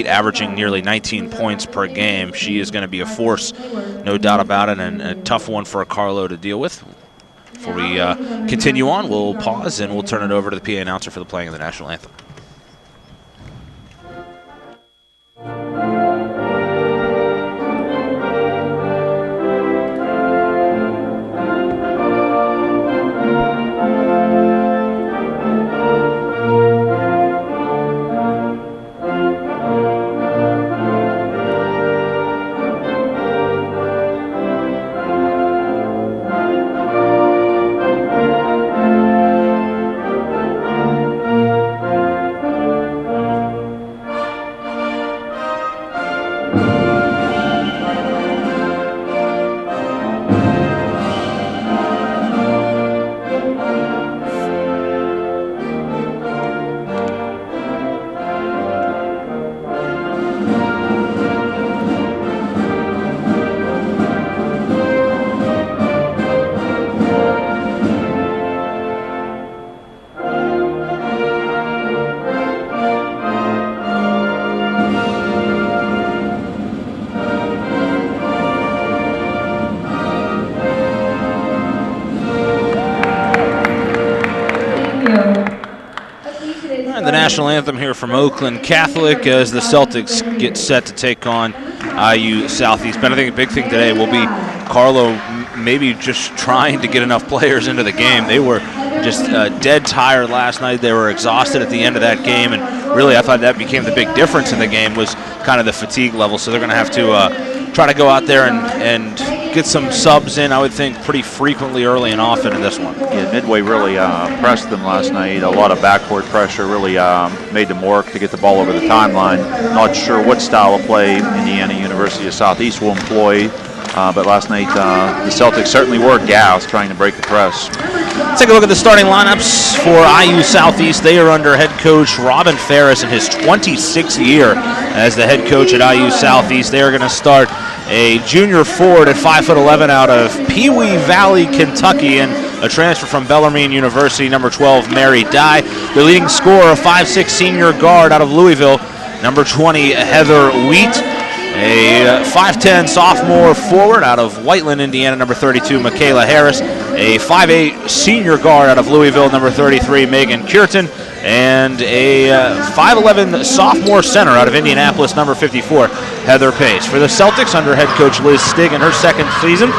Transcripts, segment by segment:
averaging nearly 19 points per game. She is going to be a force, no doubt about it, and a tough one for Carlow to deal with. Before we continue on, we'll pause and we'll turn it over to the PA announcer for the playing of the national anthem. National anthem here from Oakland Catholic as the Celtics get set to take on IU Southeast. But I think a big thing today will be Carlow maybe just trying to get enough players into the game. They were just dead tired last night. They were exhausted at the end of that game, and really I thought that became the big difference in the game was kind of the fatigue level. So they're going to have to try to go out there and get some subs in, I would think, pretty frequently early and often in this one. Yeah, Midway really pressed them last night. A lot of backcourt pressure really made them work to get the ball over the timeline. Not sure what style of play Indiana University of Southeast will employ, but last night the Celtics certainly were gassed trying to break the press. Let's take a look at the starting lineups for IU Southeast. They are under head coach Robin Ferris in his 26th year as the head coach at IU Southeast. They are going to start a junior forward at 5'11" out of Pee Wee Valley, Kentucky, and a transfer from Bellarmine University, number 12, Mary Dye. The leading scorer, a 5'6" senior guard out of Louisville, number 20, Heather Wheat. A 5'10" sophomore forward out of Whiteland, Indiana, number 32, Michaela Harris. A 5'8" senior guard out of Louisville, number 33, Megan Cureton. And a 5'11" sophomore center out of Indianapolis, number 54, Heather Pace. For the Celtics, under head coach Liz Stig in her second season,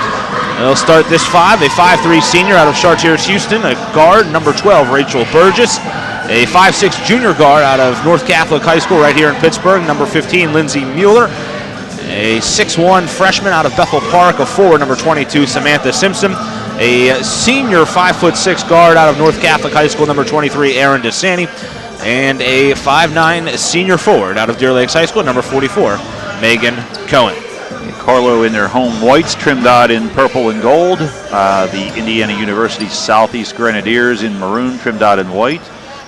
they'll start this five. A 5'3" senior out of Chartiers, Houston, a guard, number 12, Rachel Burgess. A 5'6" junior guard out of North Catholic High School right here in Pittsburgh, number 15, Lindsay Mueller. A 6'1" freshman out of Bethel Park, a forward, number 22, Samantha Simpson. A senior 5'6" guard out of North Catholic High School, number 23, Aaron DeSanti. And a 5'9" senior forward out of Deer Lakes High School, number 44, Megan Cohen. Carlow in their home whites, trimmed out in purple and gold. The Indiana University Southeast Grenadiers in maroon, trimmed out in white.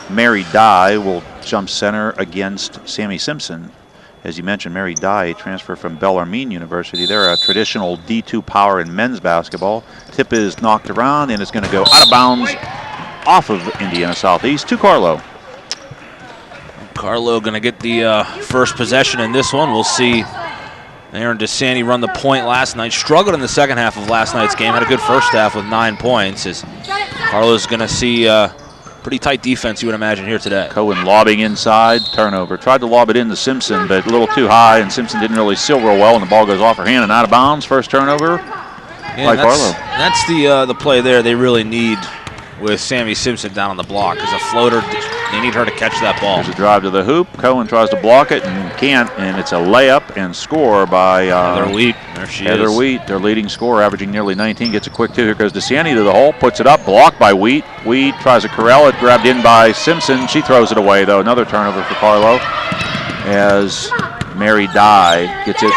Mary Dye will jump center against Sammy Simpson. As you mentioned, Mary Dye, a transfer from Bellarmine University. They're a traditional D2 power in men's basketball. Tip is knocked around and it's going to go out of bounds off of Indiana Southeast to Carlow. Carlow going to get the first possession in this one. We'll see Aaron DeSanti run the point last night. Struggled in the second half of last night's game. Had a good first half with 9 points. As Carlow's going to see pretty tight defense, you would imagine, here today. Cohen lobbing inside, turnover. Tried to lob it into Simpson, but a little too high, and Simpson didn't really seal real well, and the ball goes off her hand and out of bounds. First turnover by Carlow. That's the play there they really need with Sammy Simpson down on the block. As a floater, they need her to catch that ball. There's a drive to the hoop. Cohen tries to block it and can't, and it's a layup and score by Heather Wheat. There she is. Heather Wheat, their leading scorer, averaging nearly 19, gets a quick two. Here goes DeSanti to the hole, puts it up, blocked by Wheat. Wheat tries to corral it, grabbed in by Simpson. She throws it away, though. Another turnover for Carlow as Mary Dye gets it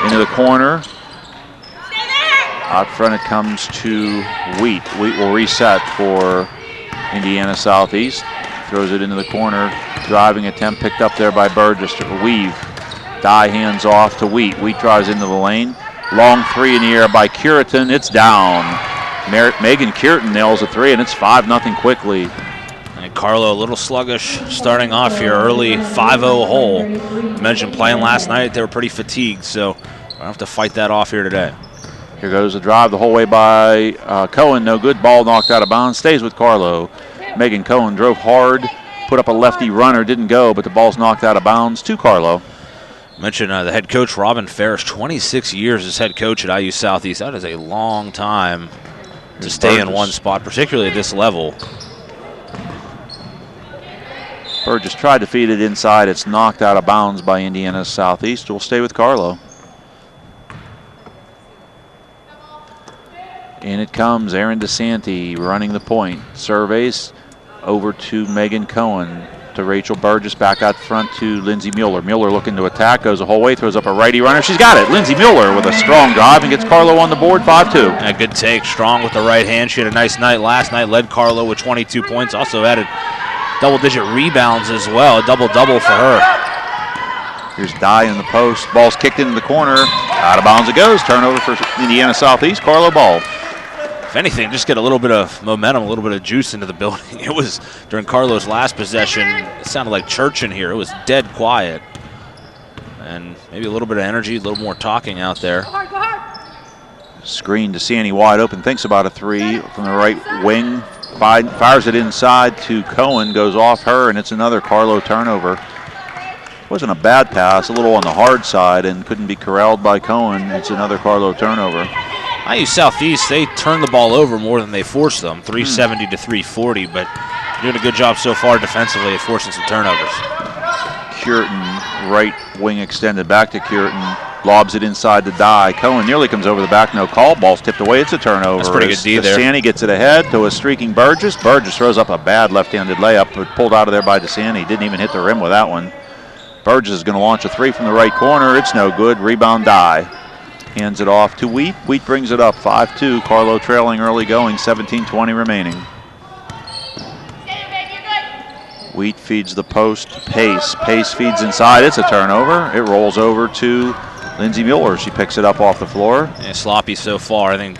into the corner. Out front it comes to Wheat. Wheat will reset for Indiana Southeast. Throws it into the corner. Driving attempt picked up there by Burgess to weave. Dye hands off to Wheat. Wheat drives into the lane. Long three in the air by Cureton. It's down. Megan Cureton nails a three, and it's 5-0 quickly. And Carlow a little sluggish starting off here, early 5-0 hole. I mentioned playing last night, they were pretty fatigued, so I have to fight that off here today. Here goes the drive the whole way by Cohen. No good. Ball knocked out of bounds. Stays with Carlow. Megan Cohen drove hard, put up a lefty runner, didn't go, but the ball's knocked out of bounds to Carlow. Mentioned the head coach, Robin Ferris, 26 years as head coach at IU Southeast. That is a long time to stay in one spot, particularly at this level. Burgess tried to feed it inside. It's knocked out of bounds by Indiana Southeast. We'll stay with Carlow. In it comes Aaron DeSanti running the point. Surveys over to Megan Cohen. To Rachel Burgess, back out front to Lindsay Mueller. Mueller looking to attack, goes the whole way, throws up a righty runner. She's got it. Lindsay Mueller with a strong drive and gets Carlow on the board, 5-2. A good take, strong with the right hand. She had a nice night last night, led Carlow with 22 points, also added double-digit rebounds as well, a double-double for her. Here's Dye in the post. Ball's kicked into the corner. Out of bounds it goes. Turnover for Indiana Southeast. Carlow ball. If anything, just get a little bit of momentum, a little bit of juice into the building. It was, during Carlow's last possession, it sounded like church in here. It was dead quiet. And maybe a little bit of energy, a little more talking out there. Screen to Sandy wide open. Thinks about a three from the right wing. Fires it inside to Cohen. Goes off her, and it's another Carlow turnover. Wasn't a bad pass, a little on the hard side, and couldn't be corralled by Cohen. It's another Carlow turnover. IU Southeast, they turned the ball over more than they forced them, 370 to 340, but doing a good job so far defensively at forcing some turnovers. Cureton, right wing extended back to Cureton, lobs it inside to Dye. Cohen nearly comes over the back, no call. Ball's tipped away, it's a turnover. That's pretty good D there. DeSanti gets it ahead to a streaking Burgess. Burgess throws up a bad left-handed layup, but pulled out of there by DeSanti. Didn't even hit the rim with that one. Burgess is going to launch a three from the right corner. It's no good. Rebound Dye. Hands it off to Wheat. Wheat brings it up, 5-2. Carlow trailing early going, 17:20 remaining. Wheat feeds the post. Pace. Pace feeds inside. It's a turnover. It rolls over to Lindsay Mueller. She picks it up off the floor. Yeah, sloppy so far. I think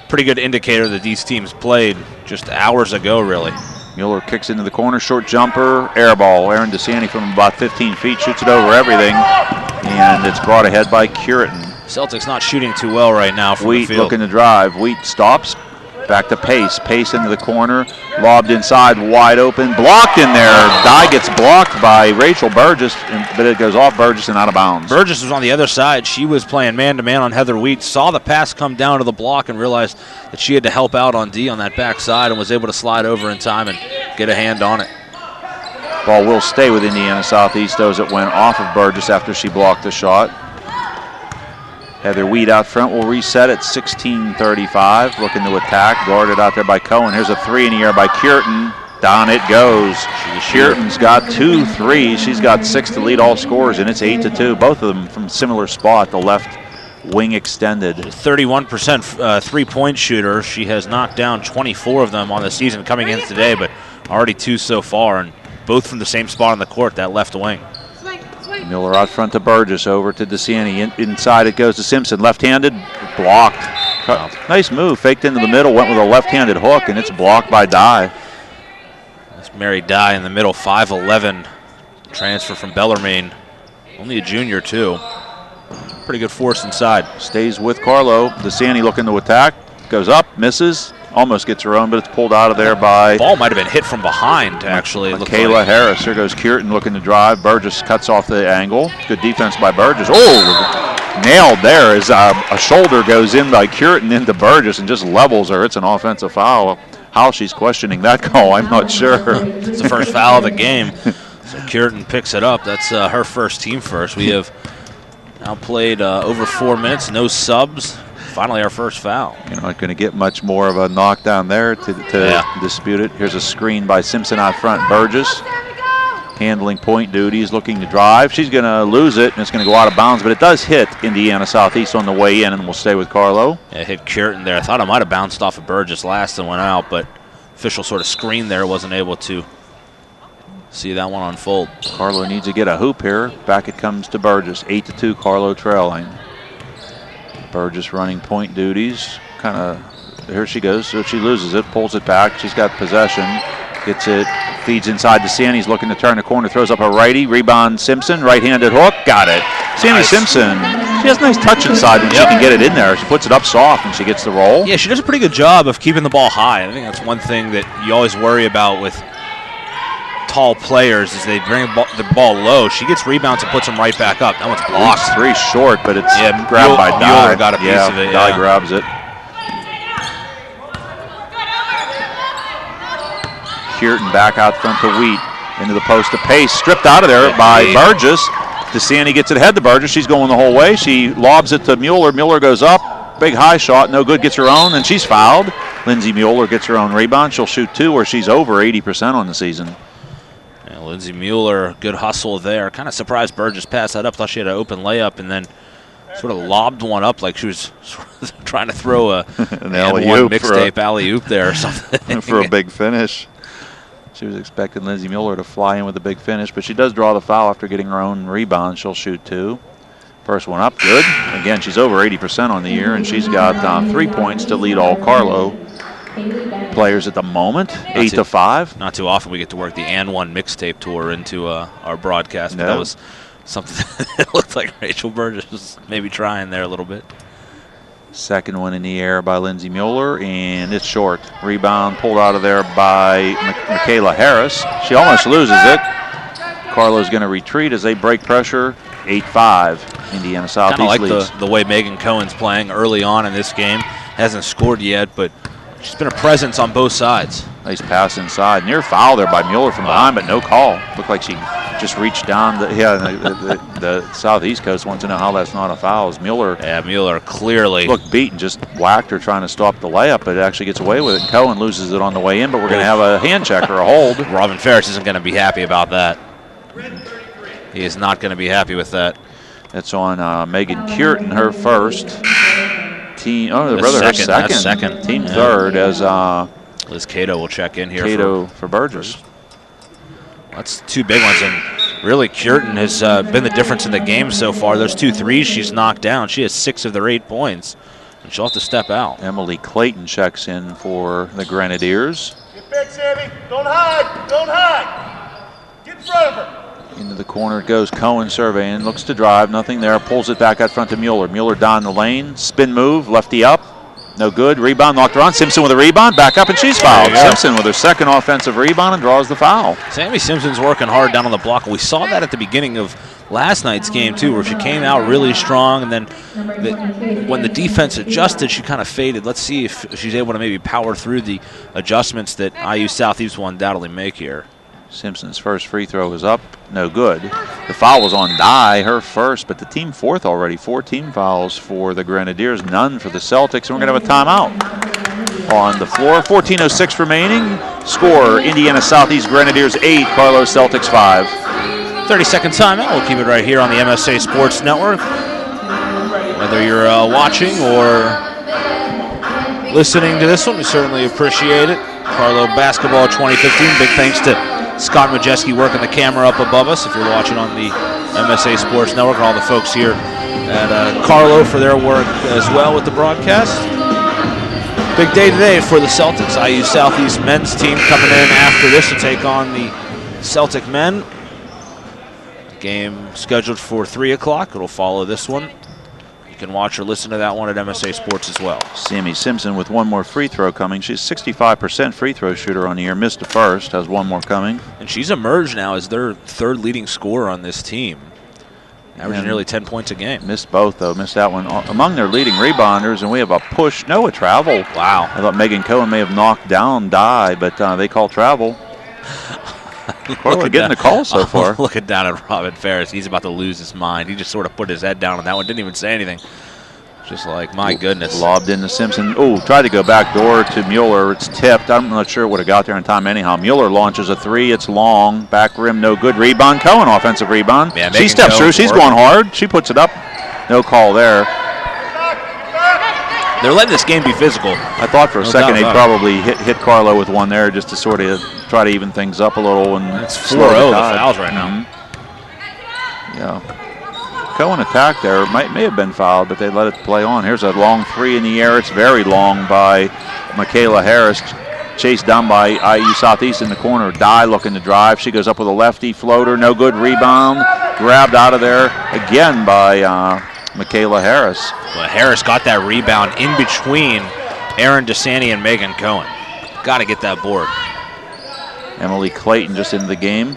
pretty good indicator that these teams played just hours ago, really. Mueller kicks into the corner. Short jumper. Air ball. Aaron DeSanti from about 15 feet shoots it over everything. And it's brought ahead by Cureton. Celtics not shooting too well right now from Wheat the field. looking to drive. Wheat stops. Back to Pace. Pace into the corner. Lobbed inside. Wide open. Blocked in there. Dye gets blocked by Rachel Burgess, but it goes off Burgess and out of bounds. Burgess was on the other side. She was playing man-to-man on Heather Wheat. Saw the pass come down to the block and realized that she had to help out on D on that backside and was able to slide over in time and get a hand on it. Ball will stay with Indiana Southeast, though, as it went off of Burgess after she blocked the shot. Heather Wheat out front will reset at 16:35. Looking to attack. Guarded out there by Cohen. Here's a three in the air by Cureton. Down it goes. Cureton's got 2 threes. She's got 6 to lead all scorers, and it's 8-2. Both of them from similar spot, the left wing extended. 31% three-point shooter. She has knocked down 24 of them on the season coming in today, but already 2 so far, and both from the same spot on the court, that left wing. Miller out front to Burgess, over to DeSanti. Inside it goes to Simpson. Left-handed, blocked. Nice move, faked into the middle, went with a left-handed hook, and it's blocked by Dye. That's Mary Dye in the middle, 5'11", transfer from Bellarmine. Only a junior, too. Pretty good force inside. Stays with Carlow. DeSanti looking to attack. Goes up, misses. Almost gets her own, but it's pulled out of there by... Ball might have been hit from behind, actually. Kayla Harris. Here goes Cureton looking to drive. Burgess cuts off the angle. Good defense by Burgess. Oh, nailed there as a shoulder goes in by Cureton into Burgess and just levels her. It's an offensive foul. How she's questioning that call, I'm not sure. It's the first foul of the game. So Cureton picks it up. That's her first, team first. We have now played over 4 minutes, no subs. Finally, our first foul. You're not going to get much more of a knockdown there to dispute it. Here's a screen by Simpson out front. Burgess handling point duties, looking to drive. She's going to lose it, and it's going to go out of bounds, but it does hit Indiana Southeast on the way in, and we'll stay with Carlow. Yeah, it hit Cureton there. I thought it might have bounced off of Burgess last and went out, but official sort of screen there, wasn't able to see that one unfold. Carlow needs to get a hoop here. Back it comes to Burgess. 8-2, Carlow trailing. Burgess running point duties. Here she goes. So she loses it, pulls it back. She's got possession. Gets it, feeds inside to Sandy. He's looking to turn the corner, throws up a righty. Rebound Simpson, right-handed hook, got it. Sandy Nice. Simpson, she has a nice touch inside when she can get it in there. She puts it up soft and she gets the roll. Yeah, she does a pretty good job of keeping the ball high. I think that's one thing that you always worry about with tall players is they bring the ball low. She gets rebounds and puts them right back up. That one's blocked. Three short, but it's Yeah, grabbed by Dye. Mueller got a piece of it. Dye Yeah. grabs it. Kierton back out front to Wheat. Into the post to Pace. Stripped out of there by Burgess. DeSanti gets it ahead to Burgess. She's going the whole way. She lobs it to Mueller. Mueller goes up. Big high shot. No good. Gets her own, and she's fouled. Lindsay Mueller gets her own rebound. She'll shoot 2, where she's over 80% on the season. Yeah, Lindsay Mueller, good hustle there. Kind of surprised Burgess passed that up. Thought she had an open layup, and then sort of lobbed one up like she was sort of trying to throw a An alley-oop mixtape alley-oop there or something. for a big finish. She was expecting Lindsay Mueller to fly in with a big finish, but she does draw the foul after getting her own rebound. She'll shoot 2. First one up, good. Again, she's over 80% on the year, and she's got 3 points to lead all Carlow players at the moment, 8 to 5. Not too often we get to work the And One mixtape tour into our broadcast, but that was something that looked like Rachel Burgess was maybe trying there a little bit. Second one in the air by Lindsay Mueller, and it's short. Rebound pulled out of there by Michaela Harris. She almost loses it. Carlow's going to retreat as they break pressure. 8-5, Indiana Southeast Kind of like leads. the way Megan Cohen's playing early on in this game. Hasn't scored yet, but she's been a presence on both sides. Nice pass inside. Near foul there by Mueller from behind, but no call. Looked like she just reached down. The Southeast Coast wants to know how that's not a foul. As Mueller, Mueller clearly looked beat and just whacked her trying to stop the layup, but it actually gets away with it. And Cohen loses it on the way in, but we're going to have a hand check or a hold. Robin Ferris isn't going to be happy about that. He is not going to be happy with that. That's on Megan Kierton, her first. Team, her second. That's second. Team third as Liz Cato will check in here. Cato for Burgess. That's 2 big ones, and really Kierton has been the difference in the game so far. Those 2 threes she's knocked down. She has 6 of their 8 points, and she'll have to step out. Emily Clayton checks in for the Grenadiers. Get back, Sammy. Don't hide. Don't hide. Get in front of her. Into the corner it goes. Cohen surveying, looks to drive, nothing there. Pulls it back out front to Mueller. Mueller down the lane, spin move, lefty up, no good. Rebound knocked around. Simpson with a rebound, back up, and she's fouled. Simpson with her second offensive rebound and draws the foul. Sammy Simpson's working hard down on the block. We saw that at the beginning of last night's game too, where she came out really strong, and then when the defense adjusted, she kind of faded. Let's see if she's able to maybe power through the adjustments that IU Southeast will undoubtedly make here. Simpson's first free throw is up, no good. The foul was on Dye, her first, but the team fourth already. 4 team fouls for the Grenadiers, none for the Celtics, and we're going to have a timeout on the floor. 14:06 remaining. Score, Indiana Southeast Grenadiers 8, Carlow Celtics 5. 30-second timeout. We'll keep it right here on the MSA Sports Network. Whether you're watching or listening to this one, we certainly appreciate it. Carlow basketball 2015. Big thanks to Scott Majeski working the camera up above us if you're watching on the MSA Sports Network, and all the folks here at Carlow for their work as well with the broadcast. Big day today for the Celtics. IU Southeast men's team coming in after this to take on the Celtic men. Game scheduled for 3 o'clock. It'll follow this one. You can watch or listen to that one at MSA Sports as well. Sammy Simpson with one more free throw coming. She's 65% free throw shooter on the year. Missed the first, has one more coming. And she's emerged now as their 3rd leading scorer on this team. Averaging nearly 10 points a game. Missed both, though. Missed that one. Among their leading rebounders, and we have a push. No, a travel. Wow. I thought Megan Cohen may have knocked down Dye, but they call travel. Carlow getting the call so far. Looking down at Robin Ferris. He's about to lose his mind. He just sort of put his head down on that one. Didn't even say anything. Just like, my goodness. Lobbed into Simpson. Oh, tried to go back door to Mueller. It's tipped. I'm not sure it would have got there in time anyhow. Mueller launches a 3. It's long. Back rim, no good. Rebound. Cohen, offensive rebound. Yeah, she steps through. She's going hard. She puts it up. No call there. They're letting this game be physical. I thought for a second they'd probably hit Carlow with one there just to sort of try to even things up a little. And it's 4-0 the fouls right now. Yeah. Cohen attacked there. May have been fouled, but they let it play on. Here's a long 3 in the air. It's very long by Michaela Harris. chased down by IU Southeast in the corner. Dye looking to drive. She goes up with a lefty floater. No good. Rebound. Grabbed out of there again by Michaela Harris. Well, Harris got that rebound in between Erin DeSanti and Megan Cohen. Got to get that board. Emily Clayton just into the game.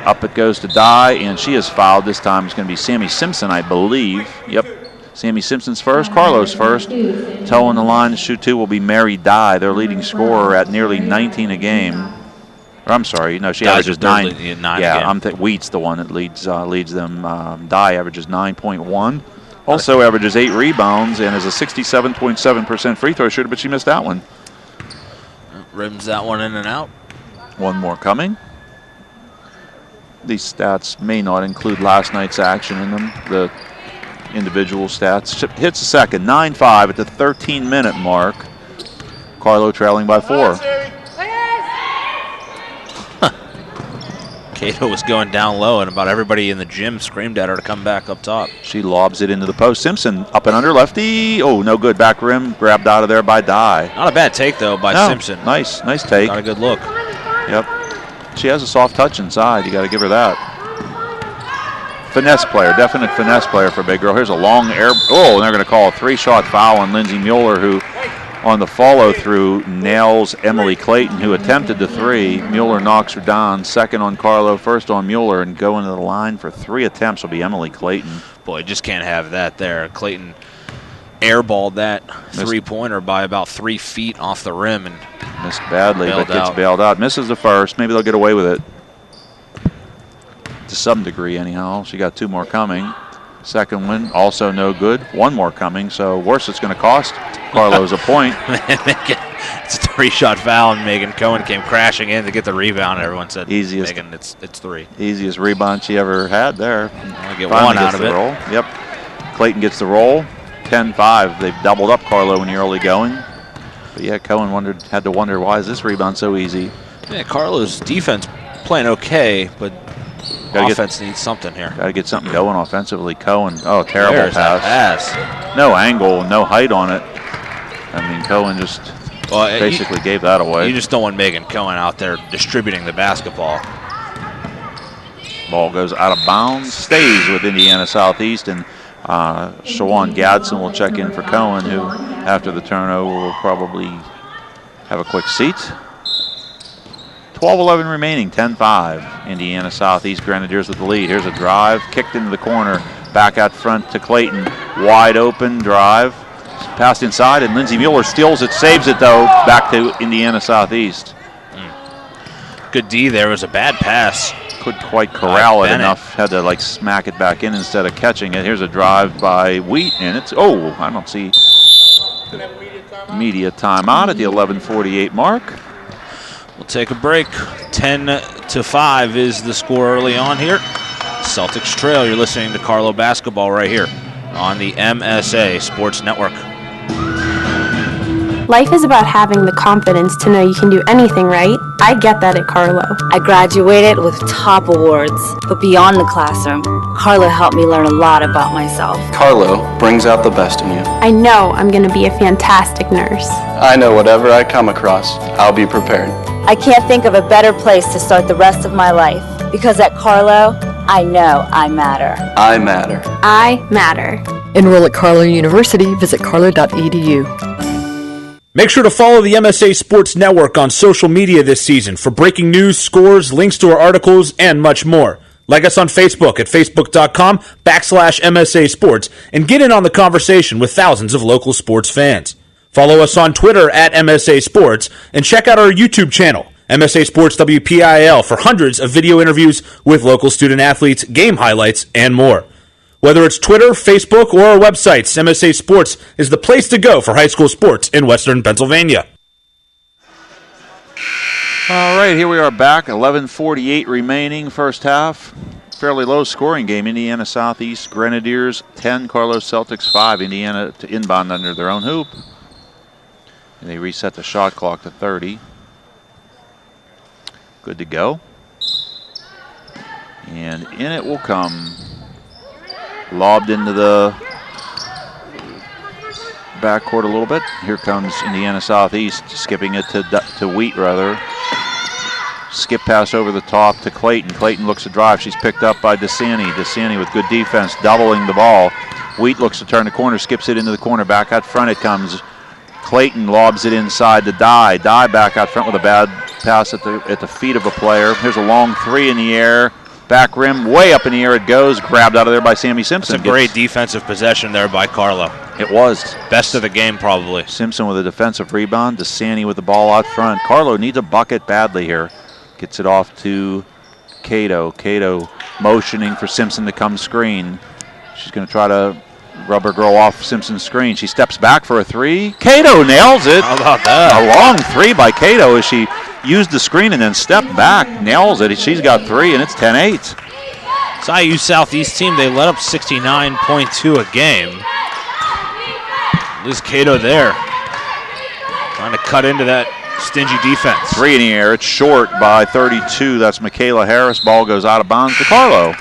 Up it goes to Dye, and she is fouled. This time it's going to be Sammy Simpson, I believe. Yep. Sammy Simpson's first, Carlow's first. Toeing the line to shoot two will be Mary Dye, their leading scorer at nearly 19 a game. Or I'm sorry, no, she averages 9. Yeah, Wheat's the one that leads them. Dye averages 9.1. Also averages 8 rebounds and is a 67.7% free throw shooter, but she missed that one. Rims that one in and out. One more coming. These stats may not include last night's action in them, the individual stats. Hits a second, 9-5 at the 13-minute mark. Carlow trailing by 4. Cato was going down low, and about everybody in the gym screamed at her to come back up top. She lobs it into the post. Simpson up and under, lefty. Oh, no good. Back rim, grabbed out of there by Dye. Not a bad take, though, by Simpson. Nice take. Got a good look. Yep. She has a soft touch inside. You got to give her that. Finesse player, definite finesse player for a big girl. Here's a long air. Oh, and they're going to call a 3-shot foul on Lindsay Mueller, who on the follow-through nails Emily Clayton, who attempted the 3. Mueller knocks her down. Second on Carlow, first on Mueller, and going to the line for 3 attempts will be Emily Clayton. Boy, just can't have that there. Clayton airballed that three-pointer by about 3 feet off the rim and missed badly, but gets bailed out. Misses the first. Maybe they'll get away with it. To some degree, anyhow. She got 2 more coming. Second one, also no good. 1 more coming, so worse it's going to cost Carlow's a point. It's a 3-shot foul, and Megan Cohen came crashing in to get the rebound. Everyone said, easiest, Megan, it's 3. Easiest rebound she ever had there. I'll get one out of it. Roll. Yep. Clayton gets the roll. 10-5. They've doubled up Carlow in the early going. But yeah, Cohen had to wonder, why is this rebound so easy? Yeah, Carlow's defense playing okay, but offense needs something here. Got to get something going offensively. Cohen, terrible There's pass. No angle, no height on it. I mean, Cohen just basically gave that away. You just don't want Megan Cohen out there distributing the basketball. Ball goes out of bounds, stays with Indiana Southeast, and Shawan Gadsden will check in for Cohen, who, after the turnover, will probably have a quick seat. 12-11 remaining, 10-5. Indiana Southeast Grenadiers with the lead. Here's a drive, kicked into the corner, back out front to Clayton. Wide open drive, passed inside, and Lindsay Mueller steals it, saves it though, back to Indiana Southeast. Good D there. It was a bad pass. Couldn't quite corral it enough. Had to smack it back in instead of catching it. Here's a drive by Wheat, and it's, I don't see media timeout at the 11:48 mark. We'll take a break. 10-5 is the score early on here. Celtics trail. You're listening to Carlow basketball right here on the MSA Sports Network. Life is about having the confidence to know you can do anything right. I get that at Carlow. I graduated with top awards, but beyond the classroom, Carlow helped me learn a lot about myself. Carlow brings out the best in you. I know I'm going to be a fantastic nurse. I know whatever I come across, I'll be prepared. I can't think of a better place to start the rest of my life, because at Carlow, I know I matter. I matter. I matter. Enroll at Carlow University. Visit carlow.edu. Make sure to follow the MSA Sports Network on social media this season for breaking news, scores, links to our articles, and much more. Like us on Facebook at facebook.com/MSA Sports and get in on the conversation with thousands of local sports fans. Follow us on Twitter at MSA Sports and check out our YouTube channel, MSA Sports WPIL, for hundreds of video interviews with local student athletes, game highlights, and more. Whether it's Twitter, Facebook, or our websites, MSA Sports is the place to go for high school sports in Western Pennsylvania. All right, here we are back. 11:48 remaining, first half. Fairly low scoring game. Indiana Southeast Grenadiers 10, Carlow Celtics 5. Indiana to inbound under their own hoop. And they reset the shot clock to 30. Good to go. And in it will come. Lobbed into the backcourt a little bit. Here comes Indiana Southeast, skipping it to Wheat, rather. Skip pass over the top to Clayton. Clayton looks to drive. She's picked up by DeSanti. DeSanti with good defense, doubling the ball. Wheat looks to turn the corner, skips it into the corner. Back out front it comes. Clayton lobs it inside to Dye. Dye back out front with a bad pass at the feet of a player. Here's a long three in the air. Back rim, way up in the air it goes. Grabbed out of there by Sammy Simpson. It's a great defensive possession there by Carlow. It was. Best of the game, probably. Simpson with a defensive rebound. DeSanti with the ball out front. Carlow needs a bucket badly here. Gets it off to Cato. Cato motioning for Simpson to come screen. She's going to try to rub her girl off Simpson's screen. She steps back for a three. Cato nails it. How about that? A long three by Cato as she used the screen and then stepped back. Nails it. She's got three, and it's 10-8. This IU Southeast team, they let up 69.2 a game. Liz Cato there, trying to cut into that stingy defense. Three in the air. It's short by 32. That's Michaela Harris. Ball goes out of bounds to Carlow.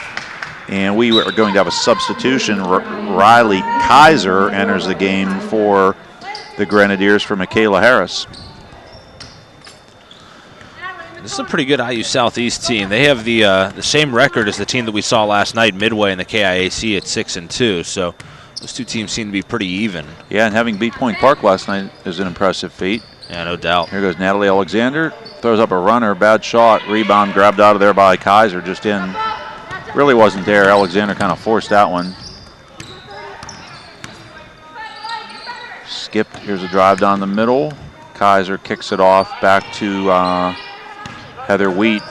And we are going to have a substitution. Riley Kaiser enters the game for the Grenadiers for Michaela Harris. This is a pretty good IU Southeast team. They have the same record as the team that we saw last night, Midway in the KIAC at 6-2. So those two teams seem to be pretty even. Yeah, and having beat Point Park last night is an impressive feat. Yeah, no doubt. Here goes Natalie Alexander. Throws up a runner. Bad shot. Rebound grabbed out of there by Kaiser. Just in. Really wasn't there. Alexander kind of forced that one. Skipped. Here's a drive down the middle. Kaiser kicks it off back to Heather Wheat.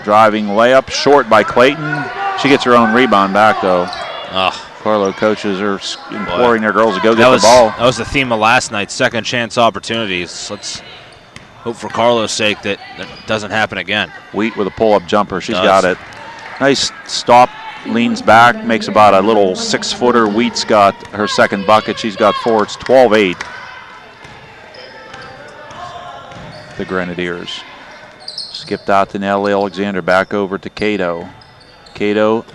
Driving layup. Short by Clayton. She gets her own rebound back, though. Carlow coaches are imploring their girls to go get the ball. That was the theme of last night, second chance opportunities. Let's hope for Carlow's sake that doesn't happen again. Wheat with a pull-up jumper. She's got it. Nice stop, leans back, makes about a little six-footer. Wheat's got her second bucket. She's got four. It's 12-8. The Grenadiers. Skipped out to Natalie Alexander, back over to Cato. Cato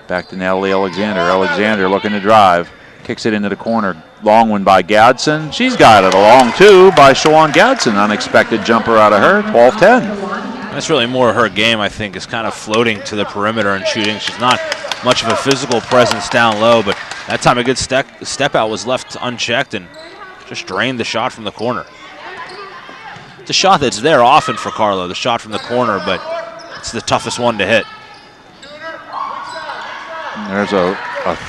back to Natalie Alexander. Alexander looking to drive. Kicks it into the corner. Long one by Gadsden. She's got it. A long two by Shawan Gadsden. Unexpected jumper out of her. 12-10. That's really more her game, I think, is kind of floating to the perimeter and shooting. She's not much of a physical presence down low, but that time a good step out was left unchecked and just drained the shot from the corner. It's a shot that's there often for Carlow, the shot from the corner, but it's the toughest one to hit. There's a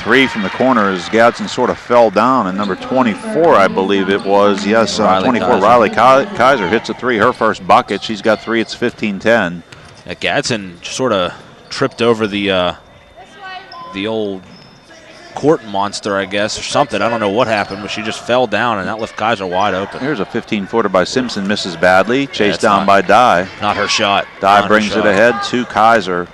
three from the corner as Gadsden sort of fell down, and number 24, I believe it was. Yes, 24, Riley Kaiser hits a three, her first bucket. She's got three. It's 15-10. Yeah, Gadsden sort of tripped over the old court monster, I guess, or something. I don't know what happened, but she just fell down, and that left Kaiser wide open. Here's a 15-footer by Simpson, misses badly. Chased down by Dye. Not her shot. Dye brings it ahead to Kaiser.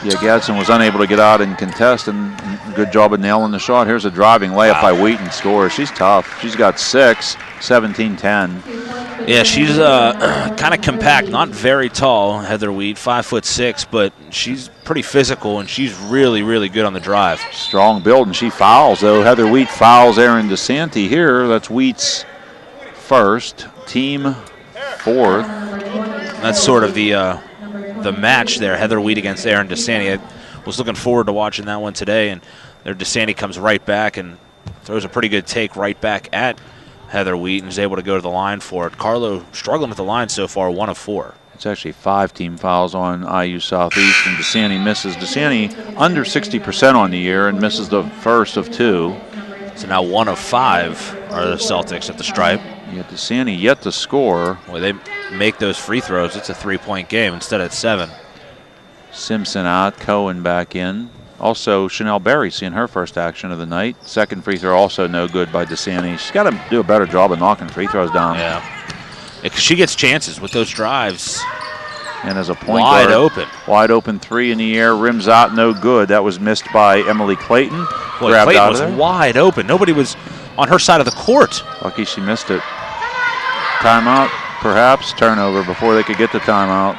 Yeah, Gadsden was unable to get out and contest, and good job of nailing the shot. Here's a driving layup by Wheaton. Scores. She's tough. She's got 6, 17-10. Yeah, she's kind of compact, not very tall, Heather Wheat, 5'6", but she's pretty physical, and she's really, really good on the drive. Strong build, and she fouls, though. Heather Wheat fouls Erin DeSanti here. That's Wheat's first, team fourth. That's sort of the match there, Heather Wheat against Erin DeSanti. I was looking forward to watching that one today, and there DeSanti comes right back and throws a pretty good take right back at Heather Wheat and is able to go to the line for it. Carlow struggling with the line so far, 1 of 4. It's actually 5 team fouls on IU Southeast, and DeSanti misses. DeSanti under 60% on the year and misses the first of 2. So now 1 of 5 are the Celtics at the stripe. Yeah, DeSanti yet to score. Well, they make those free throws. It's a 3-point game instead of 7. Simpson out, Cohen back in. Also, Chanel Berry seeing her first action of the night. Second free throw also no good by DeSanti. She's got to do a better job of knocking free throws down. Yeah, because she gets chances with those drives. And as a point wide guard, wide open three in the air, rims out, no good. That was missed by Emily Clayton. Boy, Clayton was wide open. Nobody was on her side of the court. Lucky she missed it. Timeout, perhaps. Turnover before they could get the timeout.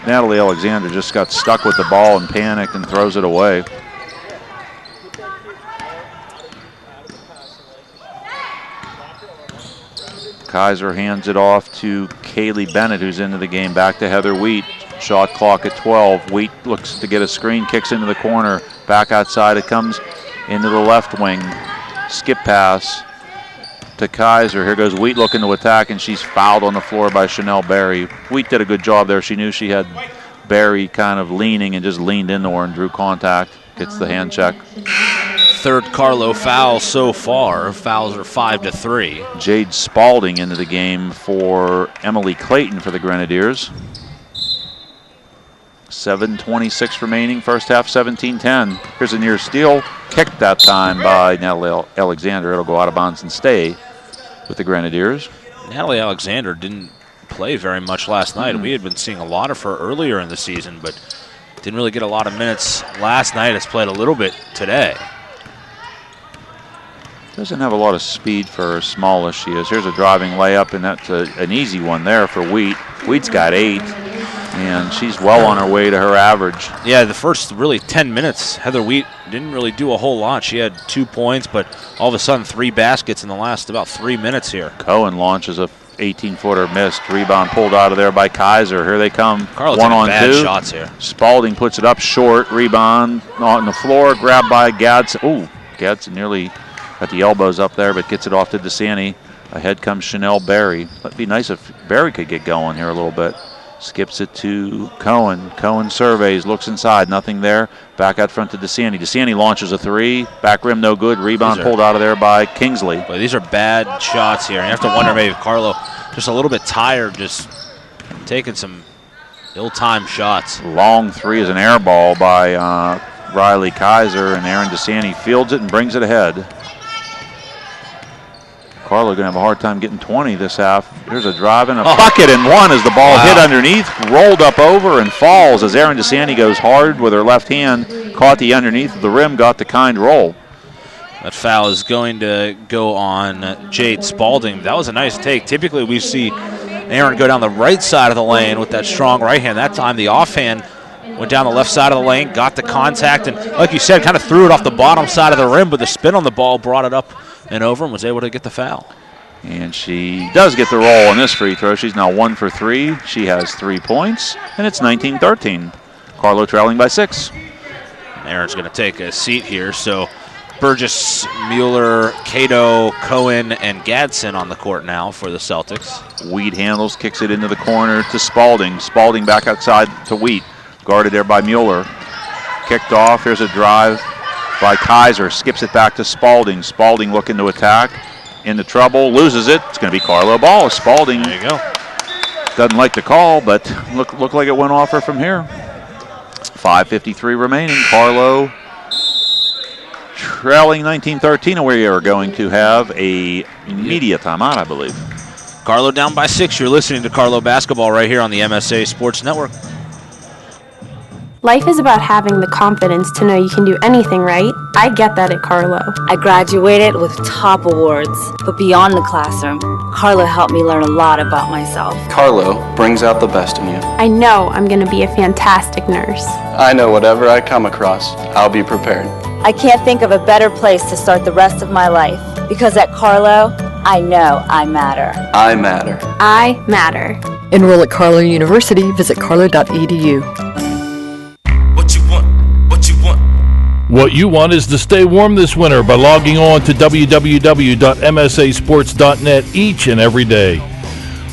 Natalie Alexander just got stuck with the ball and panicked and throws it away. Kaiser hands it off to Kaylee Bennett, who's into the game. Back to Heather Wheat. Shot clock at 12. Wheat looks to get a screen, kicks into the corner. Back outside it comes into the left wing. Skip pass to Kaiser. Here goes Wheat looking to attack, and she's fouled on the floor by Chanel Berry. Wheat did a good job there. She knew she had Berry kind of leaning and just leaned into her and drew contact. Gets the hand check. Third Carlow foul so far. Fouls are 5-3. Jade Spalding into the game for Emily Clayton for the Grenadiers. 7:26 remaining, first half, 17-10. Here's a near steal, kicked that time by Natalie Alexander. It'll go out of bounds and stay with the Grenadiers. Natalie Alexander didn't play very much last night. We had been seeing a lot of her earlier in the season, but didn't really get a lot of minutes last night. Has played a little bit today. Doesn't have a lot of speed for as small as she is. Here's a driving layup, and that's an easy one there for Wheat. Wheat's got 8. And she's well on her way to her average. Yeah, the first really 10 minutes, Heather Wheat didn't really do a whole lot. She had 2 points, but all of a sudden 3 baskets in the last about 3 minutes here. Cohen launches a 18-footer missed. Rebound pulled out of there by Kaiser. Here they come. Carlo's 1-on-2. bad shots here. Spalding puts it up short. Rebound on the floor. Grabbed by Gadsden. Ooh, Gadsden nearly got the elbows up there, but gets it off to DeSanti. Ahead comes Chanel Berry. It'd be nice if Berry could get going here a little bit. Skips it to Cohen. Cohen surveys, looks inside, nothing there. Back out front to DeSanti. DeSanti launches a 3. Back rim, no good. Rebound pulled out of there by Kingsley. Boy, these are bad shots here. You have to wonder maybe if Carlow just a little bit tired, just taking some ill-timed shots. Long 3 is an air ball by Riley Kaiser, and Aaron DeSanti fields it and brings it ahead. Carlow going to have a hard time getting 20 this half. Here's a drive and a bucket and one as the ball hit underneath, rolled up over and falls as Aaron DeSanti goes hard with her left hand, caught the underneath of the rim, got the kind roll. That foul is going to go on Jade Spalding. That was a nice take. Typically we see Aaron go down the right side of the lane with that strong right hand. That time the offhand went down the left side of the lane, got the contact, and like you said, kind of threw it off the bottom side of the rim, but the spin on the ball brought it up and over and was able to get the foul. And she does get the roll on this free throw. She's now 1 for 3. She has 3 points, and it's 19-13. Carlow trailing by 6. Aaron's going to take a seat here, so Burgess, Mueller, Cato, Cohen, and Gadsden on the court now for the Celtics. Wheat handles, kicks it into the corner to Spalding. Spalding back outside to Wheat. Guarded there by Mueller. Kicked off. Here's a drive by Kaiser. Skips it back to Spalding. Spalding looking to attack. Into trouble. Loses it. It's going to be Carlow ball. Spalding. There you go. Doesn't like the call, but look like it went off her from here. 5:53 remaining. Carlow trailing 19-13, and we are going to have a media timeout, I believe. Carlow down by 6. You're listening to Carlow Basketball right here on the MSA Sports Network. Life is about having the confidence to know you can do anything right. I get that at Carlow. I graduated with top awards, but beyond the classroom, Carlow helped me learn a lot about myself. Carlow brings out the best in you. I know I'm going to be a fantastic nurse. I know whatever I come across, I'll be prepared. I can't think of a better place to start the rest of my life, because at Carlow, I know I matter. I matter. I matter. Enroll at Carlow University. Visit carlow.edu. What you want is to stay warm this winter by logging on to www.msasports.net each and every day.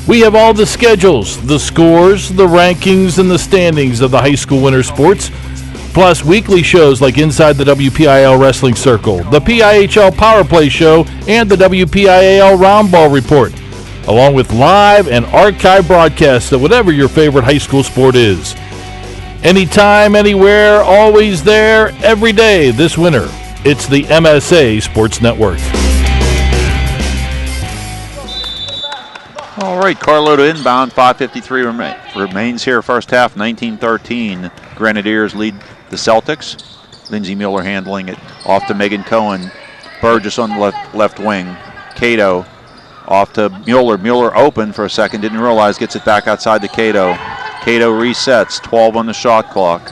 We have all the schedules, the scores, the rankings, and the standings of the high school winter sports, plus weekly shows like Inside the WPIL Wrestling Circle, the PIHL Power Play Show, and the WPIAL Roundball Report, along with live and archive broadcasts of whatever your favorite high school sport is. Anytime, anywhere, always there, every day this winter. It's the MSA Sports Network. All right, Carlow to inbound. 5:53 remains here. First half, 19-13. Grenadiers lead the Celtics. Lindsey Mueller handling it off to Megan Cohen. Burgess on the left wing. Cato off to Mueller. Mueller open for a second, didn't realize, gets it back outside to Cato. Cato resets, 12 on the shot clock.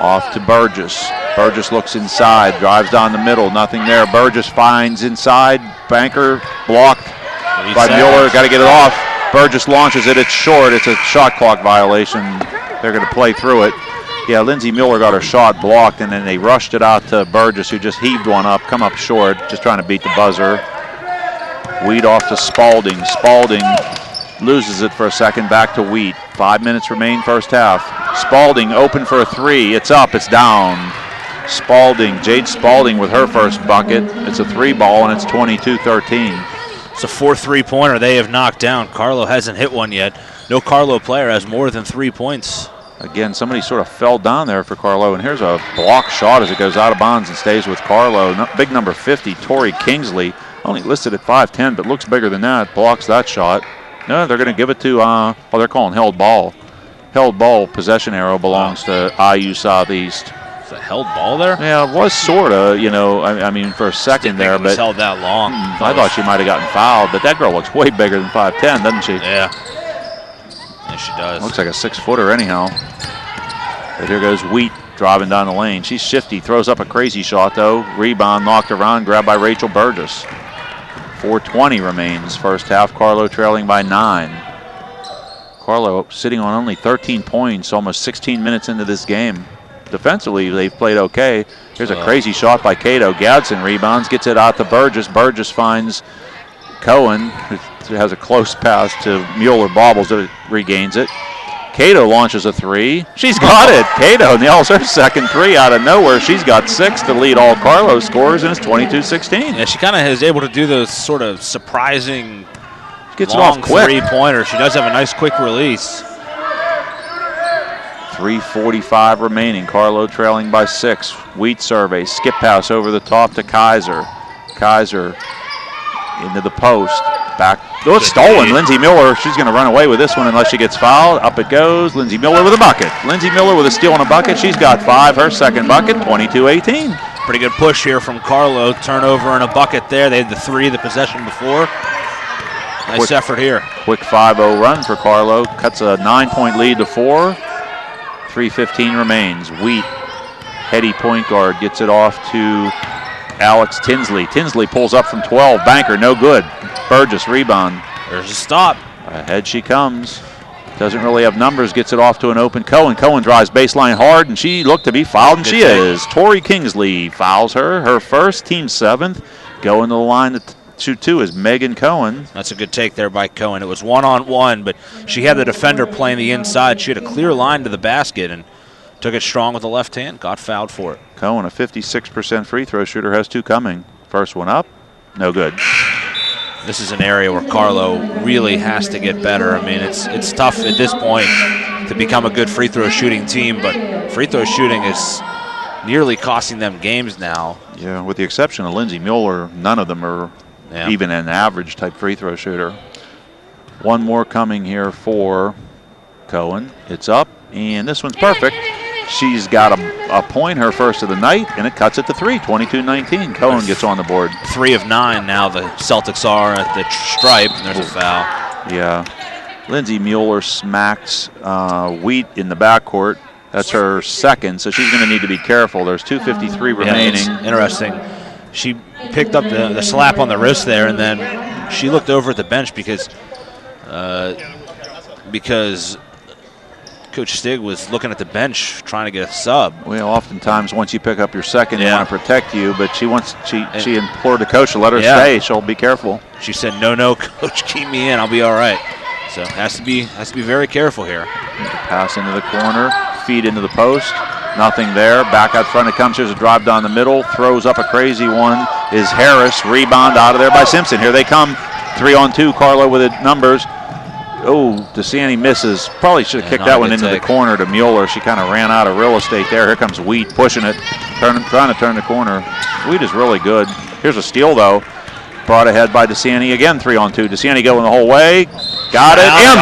Off to Burgess. Burgess looks inside, drives down the middle, nothing there. Burgess finds inside, banker blocked by Mueller. Got to get it off. Burgess launches it. It's short. It's a shot clock violation. They're going to play through it. Yeah, Lindsay Mueller got her shot blocked, and then they rushed it out to Burgess, who just heaved one up, come up short, just trying to beat the buzzer. Wheat off to Spalding. Spalding loses it for a second, back to Wheat. 5 minutes remain first half. Spalding open for a three. It's up, it's down. Spalding, Jade Spalding with her first bucket. It's a 3-ball, and it's 22-13. It's a 4 3-pointer they have knocked down. Carlow hasn't hit one yet. No Carlow player has more than 3 points. Again, somebody sort of fell down there for Carlow, and here's a block shot as it goes out of bounds and stays with Carlow. Big number 50, Tori Kingsley, only listed at 5'10", but looks bigger than that. Blocks that shot. No, they're going to give it to, they're calling held ball. Held ball possession arrow belongs to IU Southeast. Is that held ball there? Yeah, it was sort of, I mean, for a second there. But held that long. I thought she might have gotten fouled, but that girl looks way bigger than 5'10", doesn't she? Yeah. Yeah, she does. Looks like a 6-footer anyhow. But here goes Wheat driving down the lane. She's shifty, throws up a crazy shot though. Rebound knocked around, grabbed by Rachel Burgess. 4:20 remains first half. Carlow trailing by 9. Carlow sitting on only 13 points, almost 16 minutes into this game. Defensively, they've played okay. Here's a crazy shot by Cato. Gadsden rebounds, gets it out to Burgess. Burgess finds Cohen, who has a close pass to Mueller, bobbles it, regains it. Cato launches a three. She's got it. Cato nails her second three out of nowhere. She's got 6 to lead all Carlow scores, and it's 22-16. Yeah, she kind of is able to do those sort of surprising gets long it off quick. Three-pointer. She does have a nice quick release. 3:45 remaining. Carlow trailing by 6. Wheat survey. Skip pass over the top to Kaiser. Kaiser into the post. Back. Oh, it's stolen. Lindsay Mueller. She's going to run away with this one unless she gets fouled. Up it goes. Lindsay Mueller with a bucket. Lindsay Mueller with a steal and a bucket. She's got 5. Her second bucket. 22-18. Pretty good push here from Carlow. Turnover and a bucket there. They had the 3 the possession before. Nice effort here. Quick 5-0 run for Carlow. Cuts a 9-point lead to 4. 3:15 remains. Wheat, heady point guard, gets it off to Alex Tinsley. Tinsley pulls up from 12. Banker, no good. Burgess, rebound. There's a stop. Ahead she comes. Doesn't really have numbers. Gets it off to an open Cohen. Cohen drives baseline hard, and she looked to be fouled, and she is. Tori Kingsley fouls her. Her first, team 7th. Going to the line to shoot 2 is Megan Cohen. That's a good take there by Cohen. It was 1-on-1, but she had the defender playing the inside. She had a clear line to the basket and took it strong with the left hand. Got fouled for it. Cohen, a 56% free throw shooter, has 2 coming. First one up, no good. This is an area where Carlow really has to get better. I mean, it's tough at this point to become a good free throw shooting team, but free throw shooting is nearly costing them games now. Yeah, with the exception of Lindsay Mueller, none of them are even an average type free throw shooter. One more coming here for Cohen. It's up, and this one's perfect. She's got a point, her first of the night, and it cuts it to 3, 22-19. Cohen gets on the board. 3 of 9 now the Celtics are at the stripe, and there's a foul. Yeah. Lindsay Mueller smacks Wheat in the backcourt. That's her second, so she's going to need to be careful. There's 2:53 remaining. It's interesting. She picked up the slap on the wrist there, and then she looked over at the bench because Coach Stig was looking at the bench trying to get a sub. Well, oftentimes once you pick up your second, they want to protect you, but she implored the coach to let her stay. She'll be careful. She said, "No, coach, keep me in. I'll be all right." So has to be very careful here. Pass into the corner, feed into the post. Nothing there. Back out front it comes. Here's a drive down the middle. Throws up a crazy one. Is Harris. Rebound out of there by Simpson. Here they come. 3-on-2. Carlow with the numbers. Oh, DeSanti misses. Probably should have kicked that one into the corner to Mueller. She kind of ran out of real estate there. Here comes Wheat pushing it, trying to turn the corner. Wheat is really good. Here's a steal, though. Brought ahead by DeSanti. Again, 3-on-2. DeSanti going the whole way. Got it. And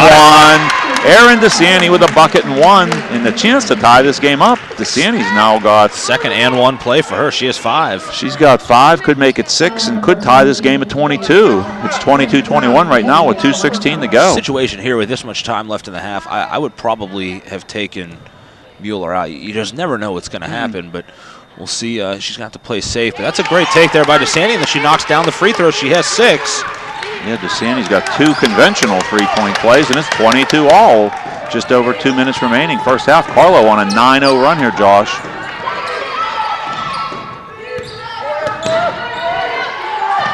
1. Aaron DeSanti with a bucket and 1. And the chance to tie this game up. DeSanti's now got... Second and 1 play for her. She has 5. She's got 5. Could make it 6 and could tie this game at 22. It's 22-21 right now with 2:16 to go. Situation here with this much time left in the half, I would probably have taken Mueller out. You just never know what's going to happen, but we'll see. She's going to have to play safe. But that's a great take there by DeSanti, and then she knocks down the free throw. She has 6. Yeah, DeSanti's got 2 conventional three-point plays, and it's 22 all. Just over 2 minutes remaining. First half, Carlow on a 9-0 run here, Josh.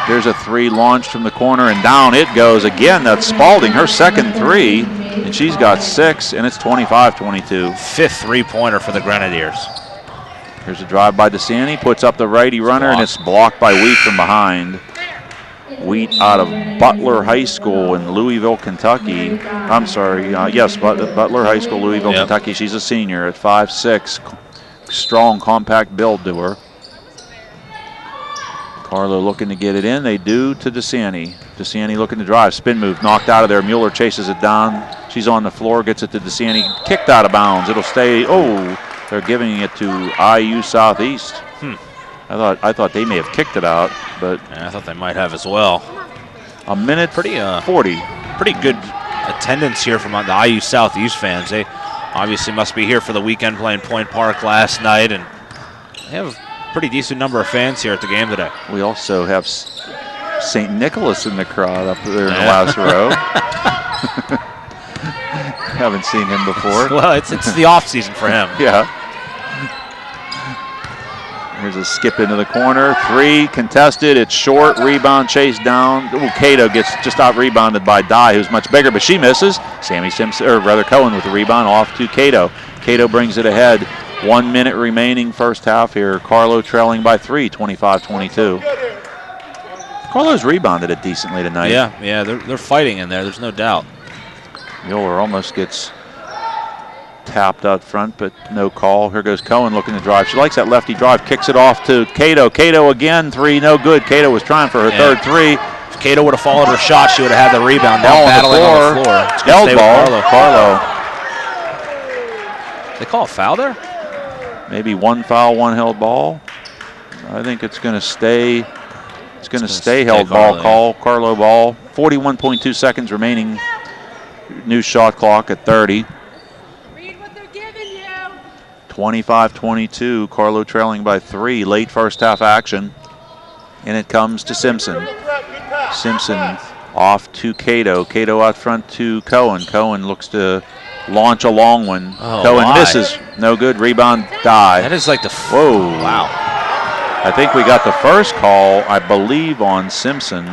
Here's a 3 launched from the corner, and down it goes again. That's Spalding, her second 3, and she's got 6, and it's 25-22. 5th three-pointer for the Grenadiers. Here's a drive by DeSanti, puts up the righty runner, and it's blocked by Wheat from behind. Wheat out of Butler High School in Louisville, Kentucky. Butler High School, Louisville, Kentucky. She's a senior at 5'6". Strong, compact build to her. Carlow looking to get it in. They do to DeSanti. DeSanti looking to drive. Spin move knocked out of there. Mueller chases it down. She's on the floor. Gets it to DeSanti. Kicked out of bounds. It'll stay. Oh, they're giving it to IU Southeast. I thought they may have kicked it out, but I thought they might have as well. A minute 40. Pretty good attendance here from the IU Southeast fans. They obviously must be here for the weekend playing Point Park last night, and they have a pretty decent number of fans here at the game today. We also have St. Nicholas in the crowd up there in the last row. Haven't seen him before. Well, it's the off season for him. Yeah. Here's a skip into the corner. 3 contested. It's short. Rebound chased down. Ooh, Cato gets just out rebounded by Dye, who's much bigger, but she misses. Sammy Simpson, or rather Cohen with the rebound off to Cato. Cato brings it ahead. 1 minute remaining first half here. Carlow trailing by 3, 25-22. Carlow's rebounded it decently tonight. Yeah, they're fighting in there. There's no doubt. Mueller almost gets tapped out front, but no call. Here goes Cohen looking to drive. She likes that lefty drive, kicks it off to Cato. Cato again, 3, no good. Cato was trying for her third 3. If Cato would have followed her shot, she would have had the rebound. Now battling on the floor. Held ball. Carlow. They call a foul there? Maybe 1 foul, 1 held ball. I think it's going to stay. It's going to stay held ball call. Carlow ball. 41.2 seconds remaining. New shot clock at 30. 25-22, Carlow trailing by 3, late first half action. And it comes to Simpson. Simpson off to Cato. Cato out front to Cohen. Cohen looks to launch a long one. Cohen misses. No good. Rebound, Dye. That is like the... Whoa. Wow. I think we got the first call, I believe, on Simpson.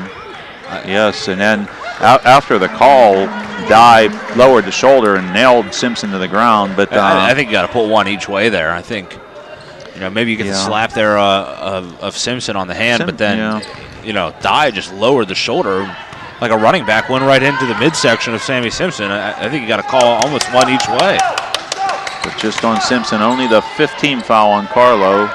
Yes, and then after the call, Dye lowered the shoulder and nailed Simpson to the ground. But I think you got to put one each way there. I think, maybe you get the slap there of Simpson on the hand, but then, Dye just lowered the shoulder like a running back, went right into the midsection of Sammy Simpson. I think you got to call almost one each way. But just on Simpson, only the 15th foul on Carlow.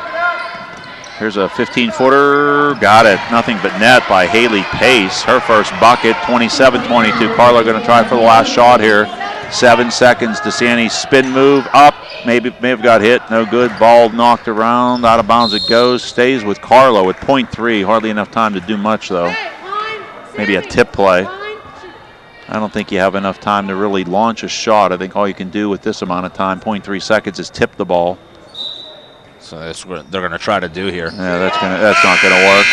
Here's a 15-footer. Got it. Nothing but net by Haley Pace. Her first bucket, 27-22. Carlow going to try for the last shot here. 7 seconds. DeSanti spin move up. May have got hit. No good. Ball knocked around. Out of bounds it goes. Stays with Carlow at .3. Hardly enough time to do much, though. Maybe a tip play. I don't think you have enough time to really launch a shot. I think all you can do with this amount of time, .3 seconds, is tip the ball. So that's what they're going to try to do here. Yeah, that's not going to work.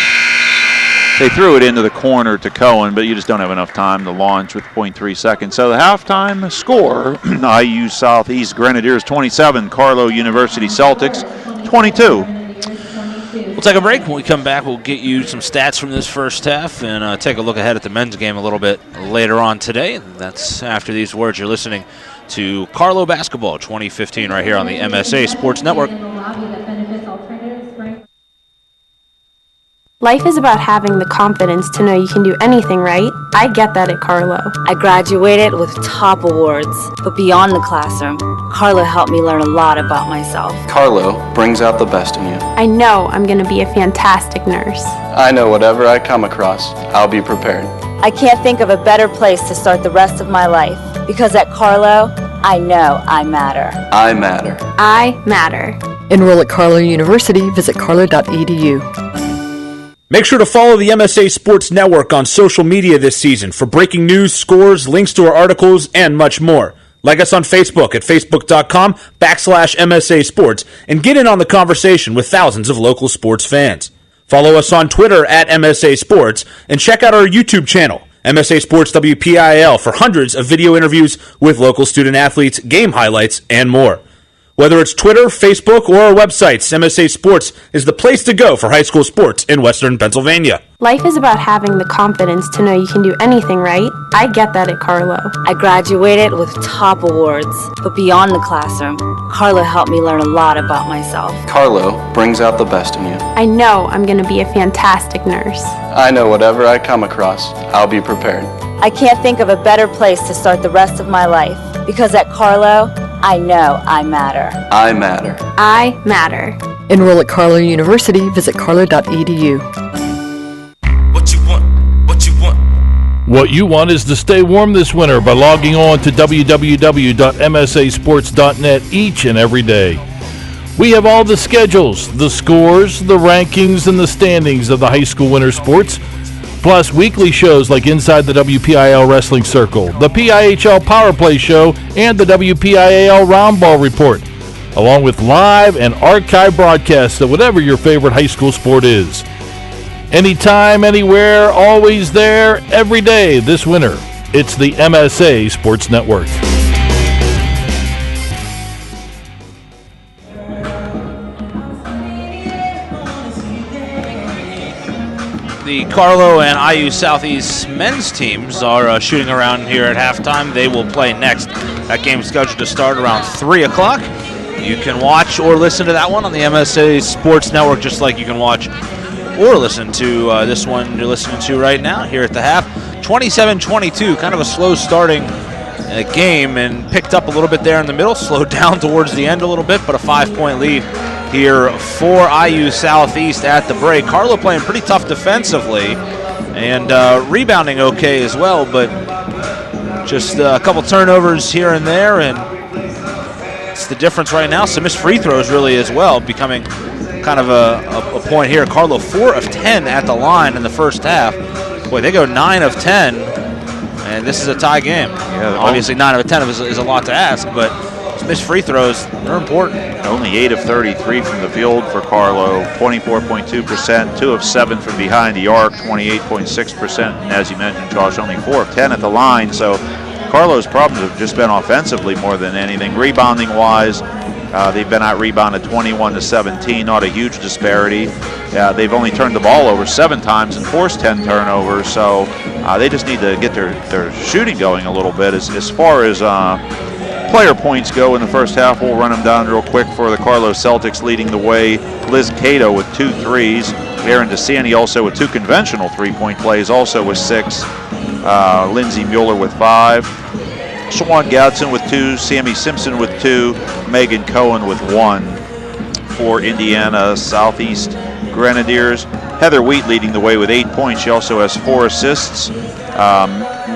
They threw it into the corner to Cohen, but you just don't have enough time to launch with .3 seconds. So the halftime score, IU Southeast Grenadiers 27, Carlow University Celtics 22. We'll take a break. When we come back, we'll get you some stats from this first half and take a look ahead at the men's game a little bit later on today. That's after these words. You're listening to Carlow Basketball 2015 right here on the MSA Sports Network. Life is about having the confidence to know you can do anything right. I get that at Carlow. I graduated with top awards, but beyond the classroom, Carlow helped me learn a lot about myself. Carlow brings out the best in you. I know I'm going to be a fantastic nurse. I know whatever I come across, I'll be prepared. I can't think of a better place to start the rest of my life, because at Carlow, I know I matter. I matter. I matter. Enroll at Carlow University. Visit carlow.edu. Make sure to follow the MSA Sports Network on social media this season for breaking news, scores, links to our articles, and much more. Like us on Facebook at facebook.com/MSA Sports and get in on the conversation with thousands of local sports fans. Follow us on Twitter at MSA Sports and check out our YouTube channel, MSA Sports WPIL for hundreds of video interviews with local student athletes, game highlights, and more. Whether it's Twitter, Facebook, or our websites, MSA Sports is the place to go for high school sports in Western Pennsylvania. Life is about having the confidence to know you can do anything right. I get that at Carlow. I graduated with top awards, but beyond the classroom, Carlow helped me learn a lot about myself. Carlow brings out the best in you. I know I'm going to be a fantastic nurse. I know whatever I come across, I'll be prepared. I can't think of a better place to start the rest of my life, because at Carlow, I know I matter. I matter. I matter. Enroll at Carlow University. Visit carlow.edu. What you want? What you want? What you want is to stay warm this winter by logging on to www.msasports.net each and every day. We have all the schedules, the scores, the rankings, and the standings of the high school winter sports, plus weekly shows like Inside the WPIL Wrestling Circle, the PIHL Power Play Show, and the WPIAL Roundball Report, along with live and archive broadcasts of whatever your favorite high school sport is. Anytime, anywhere, always there, every day this winter. It's the MSA Sports Network. The Carlow and IU Southeast men's teams are shooting around here at halftime. They will play next. That game is scheduled to start around 3 o'clock. You can watch or listen to that one on the MSA Sports Network, just like you can watch or listen to this one you're listening to right now here at the half. 27-22, kind of a slow starting game, and picked up a little bit there in the middle, slowed down towards the end a little bit, but a 5-point lead here for IU Southeast at the break. Carlow playing pretty tough defensively and rebounding okay as well, but just a couple turnovers here and there, and it's the difference right now. Some missed free throws really as well, becoming kind of a point here. Carlow 4 of 10 at the line in the first half. Boy, they go 9 of 10, and this is a tie game. Yeah, obviously 9 out of 10 is a lot to ask, but missed free throws, they're important. Only 8 of 33 from the field for Carlow, 24.2%, 2 of 7 from behind the arc, 28.6%, and as you mentioned, Josh, only 4 of 10 at the line. So Carlow's problems have just been offensively more than anything. Rebounding-wise, they've been out-rebounded 21-17, not a huge disparity. They've only turned the ball over 7 times and forced 10 turnovers, so they just need to get their shooting going a little bit. As far as player points go in the first half, we'll run them down real quick for the Carlow Celtics. Leading the way, Liz Cato with 2 threes. Erin DeSanti also with 2 conventional three-point plays, also with 6. Lindsay Mueller with 5. Shawan Gadsden with 2. Sammy Simpson with 2. Megan Cohen with 1 for Indiana Southeast Grenadiers. Heather Wheat leading the way with 8 points. She also has 4 assists.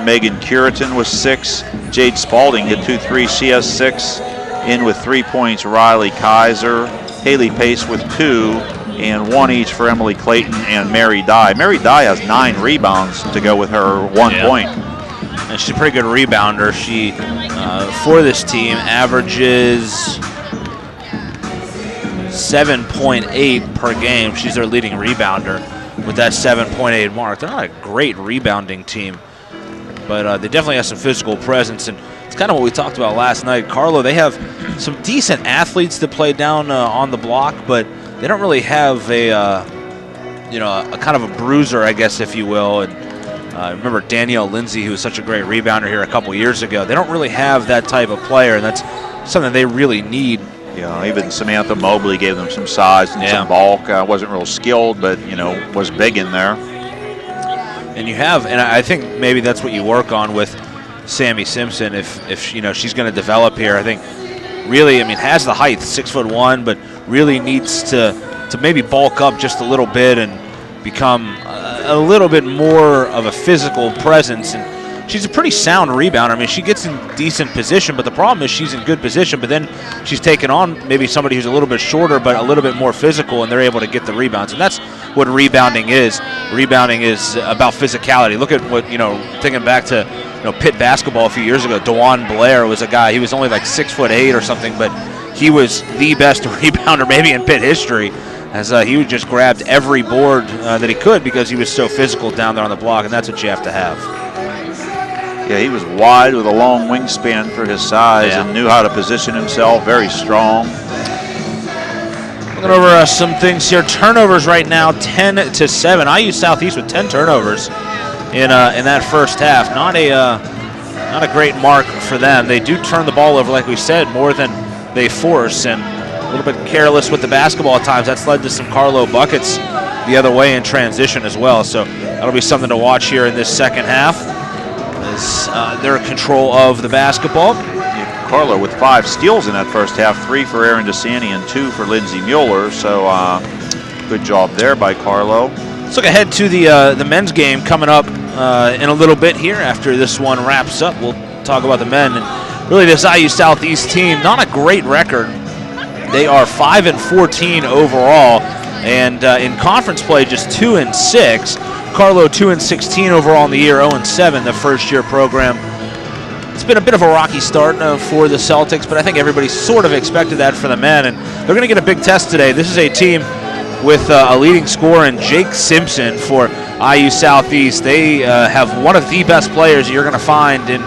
Megan Curitan with 6. Jade Spalding hit 2 threes. She has 6. In with 3 points, Riley Kaiser. Haley Pace with 2. And 1 each for Emily Clayton and Mary Dye. Mary Dye has 9 rebounds to go with her 1 point. And she's a pretty good rebounder. She, for this team, averages 7.8 per game. She's their leading rebounder with that 7.8 mark. They're not a great rebounding team, but they definitely have some physical presence, and it's kind of what we talked about last night. Carlow, they have some decent athletes that play down on the block, but they don't really have a kind of a bruiser, I guess, if you will. And remember Danielle Lindsay, who was such a great rebounder here a couple years ago. They don't really have that type of player, and that's something they really need. Yeah, even Samantha Mobley gave them some size and some bulk. Wasn't real skilled, but, was big in there. And I think maybe that's what you work on with Sammy Simpson. If she's going to develop here, I think really, has the height, 6'1", but really needs to maybe bulk up just a little bit and become a little bit more of a physical presence. And she's a pretty sound rebounder. She gets in decent position, but the problem is she's in good position, but then she's taken on maybe somebody who's a little bit shorter but a little bit more physical, and they're able to get the rebounds. And that's what rebounding is. Rebounding is about physicality. Look at what, thinking back to Pitt basketball a few years ago, DeJuan Blair was a guy, he was only like 6'8" or something, but he was the best rebounder maybe in Pitt history, as he just grabbed every board that he could because he was so physical down there on the block, and that's what you have to have. Yeah, he was wide with a long wingspan for his size and knew how to position himself. Very strong. Looking over some things here. Turnovers right now, 10-7. IU Southeast with 10 turnovers in that first half. Not a great mark for them. They do turn the ball over, like we said, more than they force, and a little bit careless with the basketball at times. That's led to some Carlow buckets the other way in transition as well. So that'll be something to watch here in this second half as they're in control of the basketball. Carlow with 5 steals in that first half, 3 for Aaron DeSanti and 2 for Lindsey Mueller. So good job there by Carlow. Let's look ahead to the men's game coming up in a little bit here. After this one wraps up, we'll talk about the men. And really, this IU Southeast team, not a great record. They are 5-14 overall, and in conference play, just 2-6. Carlow 2-16 overall in the year, 0-7 the first-year program. It's been a bit of a rocky start for the Celtics, but I think everybody sort of expected that for the men, and they're going to get a big test today. This is a team with a leading scorer in Jake Simpson for IU Southeast. They have one of the best players you're going to find in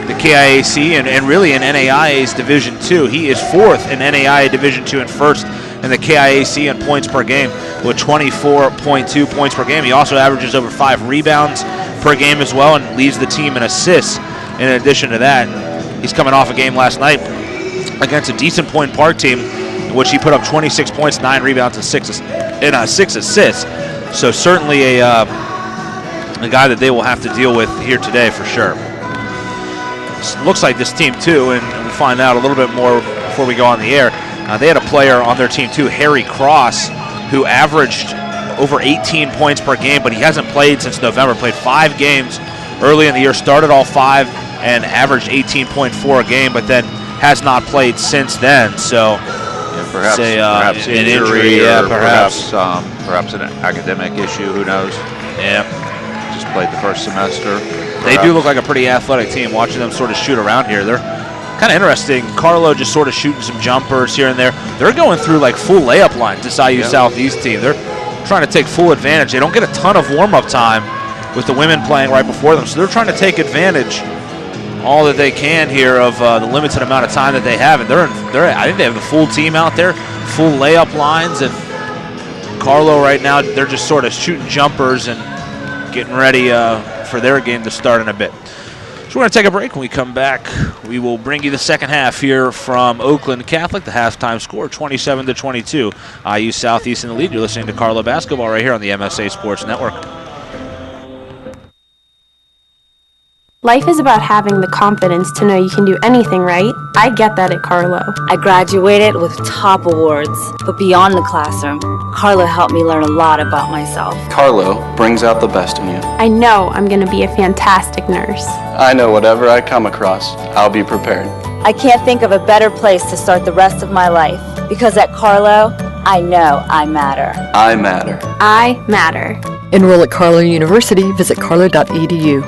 the KIAC and really in NAIA's Division II. He is 4th in NAIA Division II and 1st in the KIAC in points per game with 24.2 points per game. He also averages over 5 rebounds per game as well and leads the team in assists. In addition to that, he's coming off a game last night against a decent Point Park team in which he put up 26 points, 9 rebounds, and 6 assists. So certainly a guy that they will have to deal with here today for sure. Looks like this team too, and we'll find out a little bit more before we go on the air. They had a player on their team too, Harry Cross, who averaged over 18 points per game, but he hasn't played since November. Played 5 games early in the year, started all 5, and averaged 18.4 a game, but then has not played since then. So perhaps an injury, perhaps an academic issue. Who knows? Yeah, just played the first semester. They do look like a pretty athletic team. Watching them sort of shoot around here, they're kind of interesting. Carlow just sort of shooting some jumpers here and there. They're going through like full layup lines. This IU Southeast team, they're trying to take full advantage. They don't get a ton of warm-up time with the women playing right before them, so they're trying to take advantage all that they can here of the limited amount of time that they have. And I think they have the full team out there, full layup lines, and Carlow right now, they're just sort of shooting jumpers and getting ready for their game to start in a bit. So we're going to take a break. When we come back, we will bring you the second half here from Oakland Catholic. The halftime score, 27-22. IU Southeast in the lead. You're listening to Carlow Basketball right here on the MSA Sports Network. Life is about having the confidence to know you can do anything right. I get that at Carlow. I graduated with top awards, but beyond the classroom, Carlow helped me learn a lot about myself. Carlow brings out the best in you. I know I'm going to be a fantastic nurse. I know whatever I come across, I'll be prepared. I can't think of a better place to start the rest of my life, because at Carlow, I know I matter. I matter. I matter. Enroll at Carlow University. Visit carlow.edu.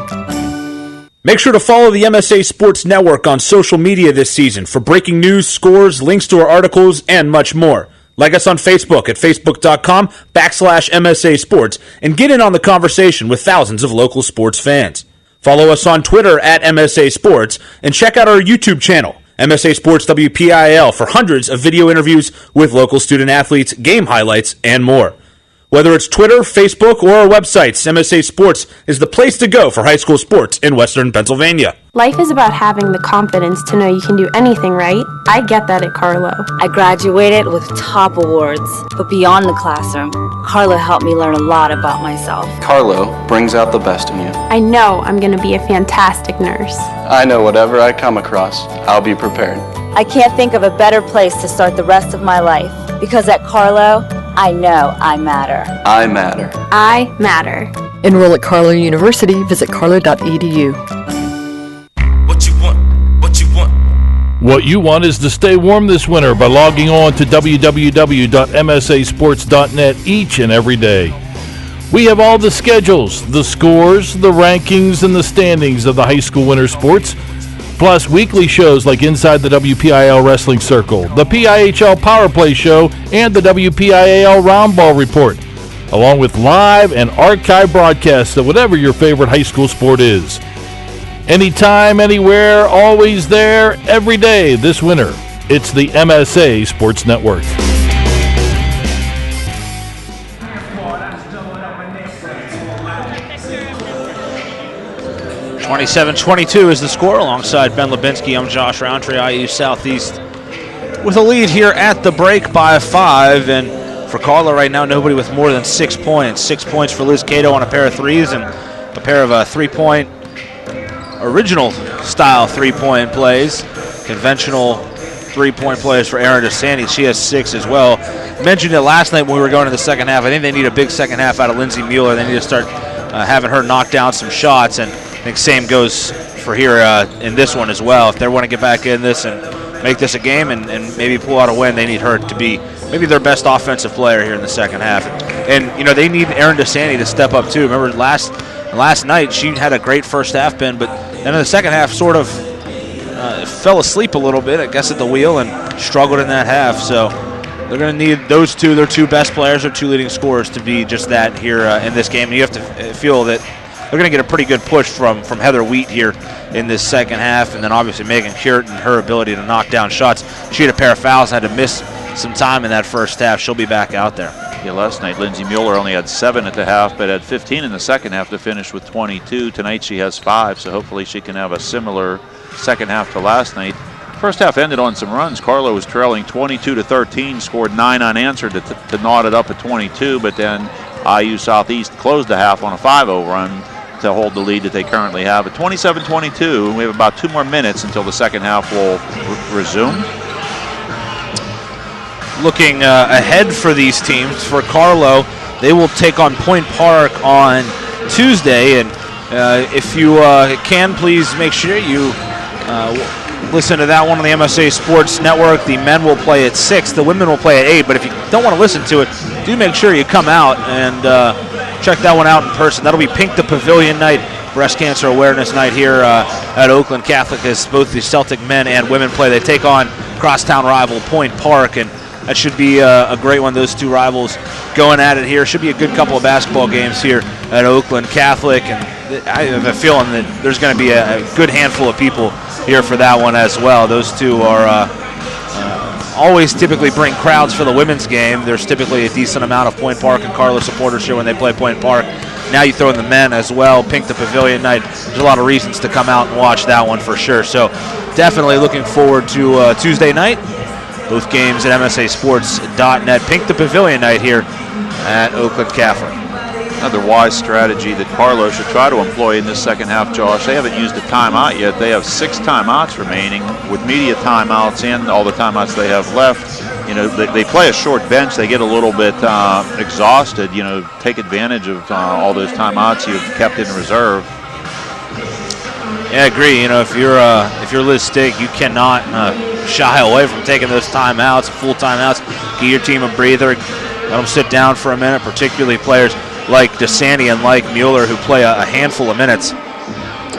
Make sure to follow the MSA Sports Network on social media this season for breaking news, scores, links to our articles, and much more. Like us on Facebook at facebook.com/MSA Sports and get in on the conversation with thousands of local sports fans. Follow us on Twitter at MSA Sports and check out our YouTube channel, MSA Sports WPIL, for hundreds of video interviews with local student athletes, game highlights, and more. Whether it's Twitter, Facebook, or our websites, MSA Sports is the place to go for high school sports in Western Pennsylvania. Life is about having the confidence to know you can do anything right. I get that at Carlow. I graduated with top awards, but beyond the classroom, Carlow helped me learn a lot about myself. Carlow brings out the best in you. I know I'm going to be a fantastic nurse. I know whatever I come across, I'll be prepared. I can't think of a better place to start the rest of my life, because at Carlow, I know I matter. I matter. I matter. Enroll at Carlow University. Visit carlow.edu. What you want? What you want? What you want is to stay warm this winter by logging on to www.msasports.net each and every day. We have all the schedules, the scores, the rankings, and the standings of the high school winter sports, plus weekly shows like Inside the WPIL Wrestling Circle, the PIHL Power Play Show, and the WPIAL Roundball Report, along with live and archive broadcasts of whatever your favorite high school sport is. Anytime, anywhere, always there, every day this winter. It's the MSA Sports Network. 27-22 is the score. Alongside Ben Lubinsky, I'm Josh Rowntree, IU Southeast, with a lead here at the break by 5. And for Carlow right now, nobody with more than 6 points. 6 points for Liz Cato on a pair of threes and a pair of three-point, original-style three-point plays. Conventional three-point plays for Erin DeSanti. She has 6 as well. Mentioned it last night when we were going to the second half. I think they need a big second half out of Lindsay Mueller. They need to start having her knock down some shots, and I think same goes for here in this one as well. If they want to get back in this and make this a game and maybe pull out a win, they need her to be maybe their best offensive player here in the second half. And, you know, they need Erin DeSanti to step up too. Remember last night she had a great first half, Ben, but then in the second half sort of fell asleep a little bit, I guess, at the wheel and struggled in that half. So they're going to need those two, their two best players, their two leading scorers, to be just that here in this game. And you have to feel that they're going to get a pretty good push from Heather Wheat here in this second half, and then obviously Megan Curtin, her ability to knock down shots. She had a pair of fouls and had to miss some time in that first half. She'll be back out there. Yeah, last night Lindsay Mueller only had 7 at the half, but had 15 in the second half to finish with 22. Tonight she has 5, so hopefully she can have a similar second half to last night. First half ended on some runs. Carlow was trailing 22-13, scored 9 unanswered to knot it up at 22, but then IU Southeast closed the half on a 5-0 run to hold the lead that they currently have at 27-22. We have about 2 more minutes until the second half will resume. Looking ahead for these teams, for Carlow, they will take on Point Park on Tuesday, and if you can, please make sure you listen to that one on the MSA Sports Network. The men will play at 6, the women will play at 8, but if you don't want to listen to it, do make sure you come out and check that one out in person. That'll be Pink the Pavilion night, breast cancer awareness night here at Oakland Catholic, as both the Celtic men and women play. They take on crosstown rival Point Park, and that should be a great one. Those two rivals going at it here. Should be a good couple of basketball games here at Oakland Catholic, and I have a feeling that there's going to be a good handful of people here for that one as well. Those two are always typically bring crowds for the women's game. There's typically a decent amount of Point Park and Carlow supporters here when they play Point Park. Now you throw in the men as well. Pink the Pavilion night. There's a lot of reasons to come out and watch that one for sure. So definitely looking forward to Tuesday night. Both games at MSASports.net. Pink the Pavilion night here at Oakland Catholic. Another wise strategy that Carlow should try to employ in this second half, Josh. They haven't used a timeout yet. They have 6 timeouts remaining. With media timeouts and all the timeouts they have left, you know, they play a short bench. They get a little bit exhausted. You know, take advantage of all those timeouts you've kept in reserve. Yeah, I agree. You know, if you're Liz Stick, you cannot shy away from taking those timeouts, full timeouts. Give your team a breather. Let them sit down for a minute, particularly players like DeSanti and like Mueller, who play a handful of minutes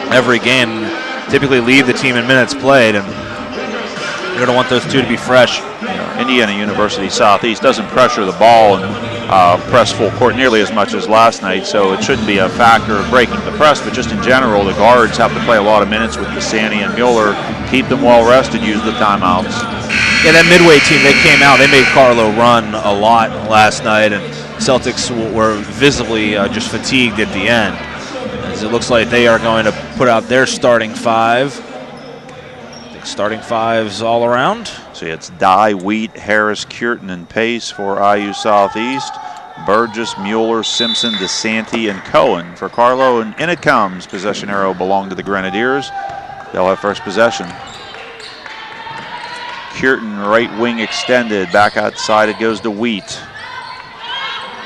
every game, typically lead the team in minutes played, and you're going to want those two to be fresh. Indiana University Southeast doesn't pressure the ball and press full court nearly as much as last night, so it shouldn't be a factor of breaking the press, but just in general, the guards have to play a lot of minutes with DeSanti and Mueller, keep them well rested, use the timeouts. Yeah, that midway team, they came out, they made Carlow run a lot last night, and Celtics were visibly just fatigued at the end, as it looks like they are going to put out their starting 5. I think starting 5s all around. So it's Dye, Wheat, Harris, Curtin, and Pace for IU Southeast. Burgess, Mueller, Simpson, DeSanti, and Cohen for Carlow. And in it comes. Possession arrow belonged to the Grenadiers. They'll have first possession. Curtin, right wing extended. Back outside it goes to Wheat.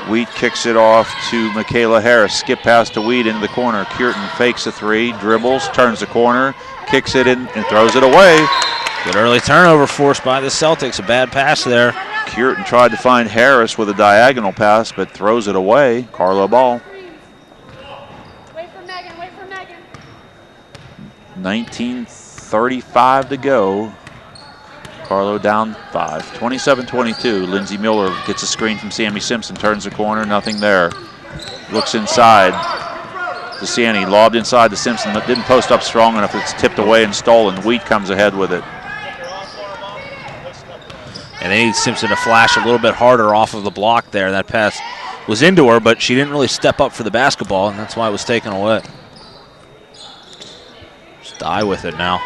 Wheat kicks it off to Michaela Harris. Skip pass to Wheat into the corner. Curtin fakes a 3, dribbles, turns the corner, kicks it in, and throws it away. Good early turnover forced by the Celtics. A bad pass there. Curtin tried to find Harris with a diagonal pass, but throws it away. Carlow ball. Wait for Megan, wait for Megan. 19:35 to go. Carlow down 5. 27-22. Lindsay Mueller gets a screen from Sammy Simpson, turns the corner, nothing there. Looks inside. DeSanti lobbed inside to Simpson, but didn't post up strong enough. It's tipped away and stolen. Wheat comes ahead with it. And they need Simpson to flash a little bit harder off of the block there. That pass was into her, but she didn't really step up for the basketball, and that's why it was taken away. Just Dye with it now.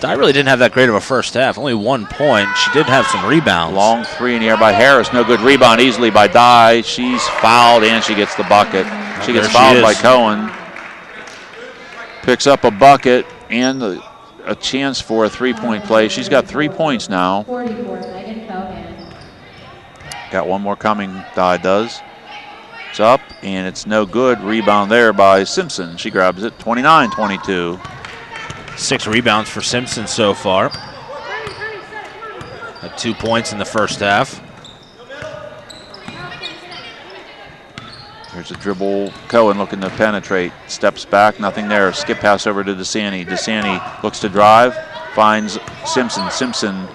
Dye really didn't have that great of a first half. Only 1 point. She did have some rebounds. Long three in the air by Harris. No good. Rebound easily by Dye. She's fouled, and she gets the bucket. She gets fouled by Cohen. Picks up a bucket and a chance for a three-point play. She's got 3 points now. Got one more coming, Dye does. It's up, and it's no good. Rebound there by Simpson. She grabs it, 29-22. 6 rebounds for Simpson so far. Had 2 points in the first half. Here's a dribble. Cohen looking to penetrate. Steps back, nothing there. Skip pass over to DeSanti. DeSanti looks to drive, finds Simpson. Simpson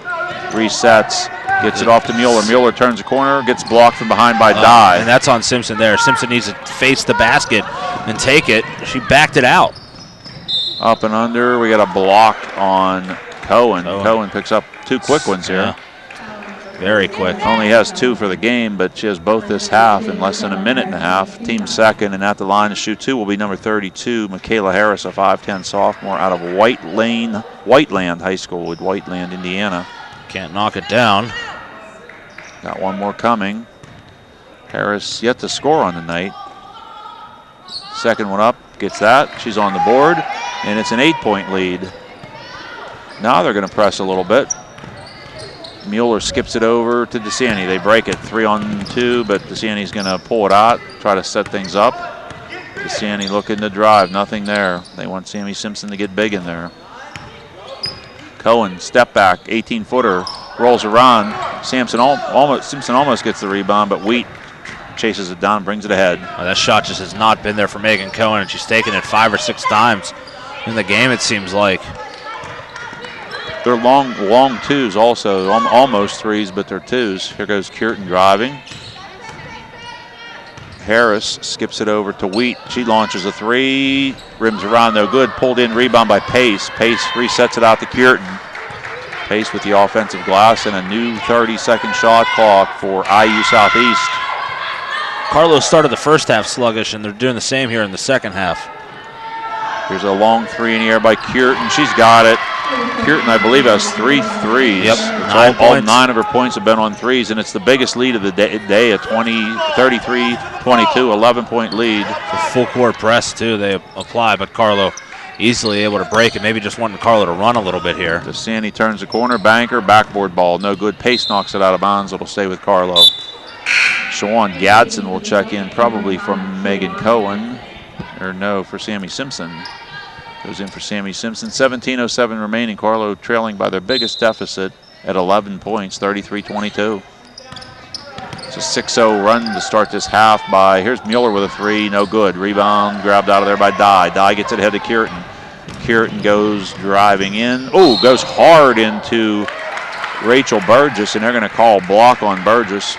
resets, gets it off to Mueller. Mueller turns the corner, gets blocked from behind by Dye. And that's on Simpson there. Simpson needs to face the basket and take it. She backed it out. Up and under. We got a block on Cohen. Cohen picks up 2 quick ones here. Yeah. Very quick. Only has 2 for the game, but she has both this half in less than a minute and a half. Team second, and at the line to shoot 2 will be number 32, Michaela Harris, a 5'10 sophomore out of Whiteland High School with Whiteland, Indiana. Can't knock it down. Got one more coming. Harris yet to score on the night. Second one up, gets that. She's on the board, and it's an 8-point lead. Now they're going to press a little bit. Mueller skips it over to DeSanti. They break it 3-on-2, but DeSanti's going to pull it out, try to set things up. DeSanti looking to drive, nothing there. They want Sammy Simpson to get big in there. Cohen, step back, 18-footer, rolls around. Simpson almost gets the rebound, but Wheat chases it down, brings it ahead. That shot just has not been there for Megan Cohen, and she's taken it 5 or 6 times in the game, it seems like. They're long twos also, almost threes, but they're twos. Here goes Cureton driving. Harris skips it over to Wheat. She launches a 3, rims around, no good. Pulled in, rebound by Pace. Pace resets it out to Cureton. Pace with the offensive glass and a new 30-second shot clock for IU Southeast. Carlow started the first half sluggish, and they're doing the same here in the second half. Here's a long 3 in the air by Cureton. She's got it. Cureton, I believe, has 3 threes. Yep, all 9 of her points have been on threes, and it's the biggest lead of the day, a 33-22, 11-point lead. It's a full court press, too, they apply, but Carlow easily able to break it. Maybe just wanting Carlow to run a little bit here. DeSanti turns the corner, banker, backboard ball, no good. Pace knocks it out of bounds. It'll stay with Carlow. Shawan Gadsden will check in probably from Megan Cohen, or no, for Sammy Simpson. Goes in for Sammy Simpson. 17:07 remaining. Carlow trailing by their biggest deficit at 11 points, 33-22. It's a 6-0 run to start this half by, here's Mueller with a 3, no good. Rebound grabbed out of there by Dye. Dye gets it ahead to Cureton. Cureton goes driving in. Oh, goes hard into Rachel Burgess, and they're going to call block on Burgess.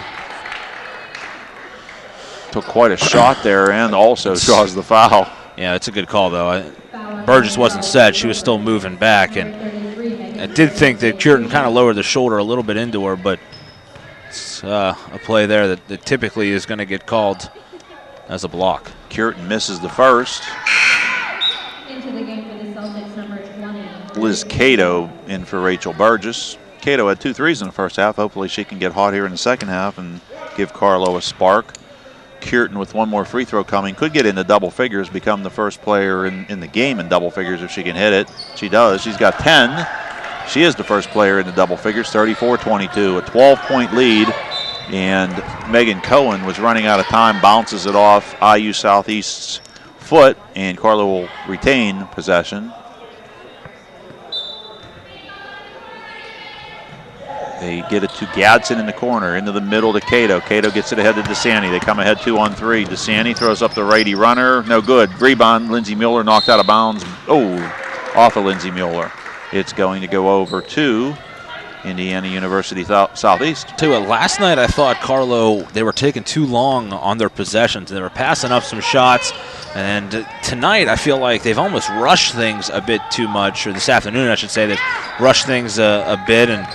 Took quite a shot there and also draws the foul. Yeah, it's a good call, though. Burgess wasn't set. She was still moving back, and I did think that Cureton kind of lowered the shoulder a little bit into her, but it's a play there that typically is going to get called as a block. Cureton misses the first. Into the game for the Celtics, number 20. Liz Cato in for Rachel Burgess. Cato had 2 threes in the first half. Hopefully she can get hot here in the second half and give Carlow a spark. Cureton with one more free throw coming. Could get into double figures, become the first player in the game in double figures if she can hit it. She does. She's got 10. She is the first player in the double figures, 34-22. A 12-point lead, and Megan Cohen was running out of time, bounces it off IU Southeast's foot, and Carlow will retain possession. They get it to Gadsden in the corner, into the middle to Cato. Cato gets it ahead to DeSanti. They come ahead 2-on-3. DeSanti throws up the righty runner. No good. Rebound. Lindsey Mueller knocked out of bounds. Oh, off of Lindsey Mueller. It's going to go over to Indiana University Southeast. Last night I thought Carlow, they were taking too long on their possessions. They were passing up some shots. And tonight I feel like they've almost rushed things a bit too much, or this afternoon I should say. They've rushed things a bit, and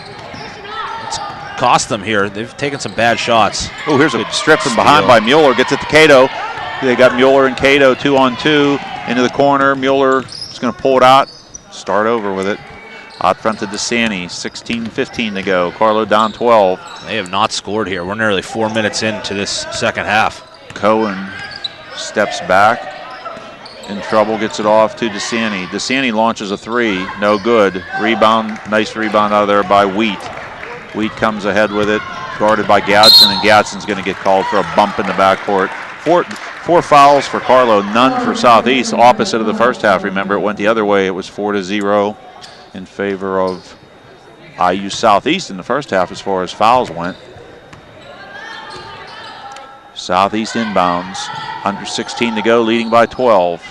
it's cost them here. They've taken some bad shots. Oh, here's a strip from behind by Mueller. Gets it to Cato. They got Mueller and Cato 2-on-2 into the corner. Mueller is going to pull it out, start over with it. Out front to DeSanti, 16-15 to go. Carlow down 12. They have not scored here. We're nearly 4 minutes into this second half. Cohen steps back. In trouble, gets it off to DeSanti. DeSanti launches a three, no good. Rebound, nice rebound out of there by Wheat. Wheat comes ahead with it, guarded by Gadsden, and Gadsden's going to get called for a bump in the backcourt. Four fouls for Carlow, none for Southeast. Opposite of the first half, remember, it went the other way. It was 4-0 in favor of IU Southeast in the first half as far as fouls went. Southeast inbounds, under 16 to go, leading by 12.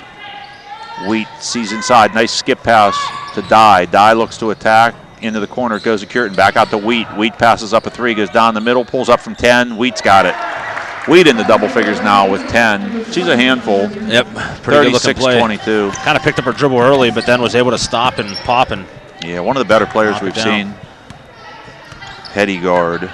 Wheat sees inside, nice skip pass to Dye. Dye looks to attack, into the corner, it goes to Curtin, back out to Wheat. Wheat passes up a three, goes down the middle, pulls up from 10. Wheat's got it. Wheat in the double figures now with 10. She's a handful. Yep, pretty good looking play. 36-22. Kind of picked up her dribble early, but then was able to stop and pop. And yeah, one of the better players we've seen. Heady guard.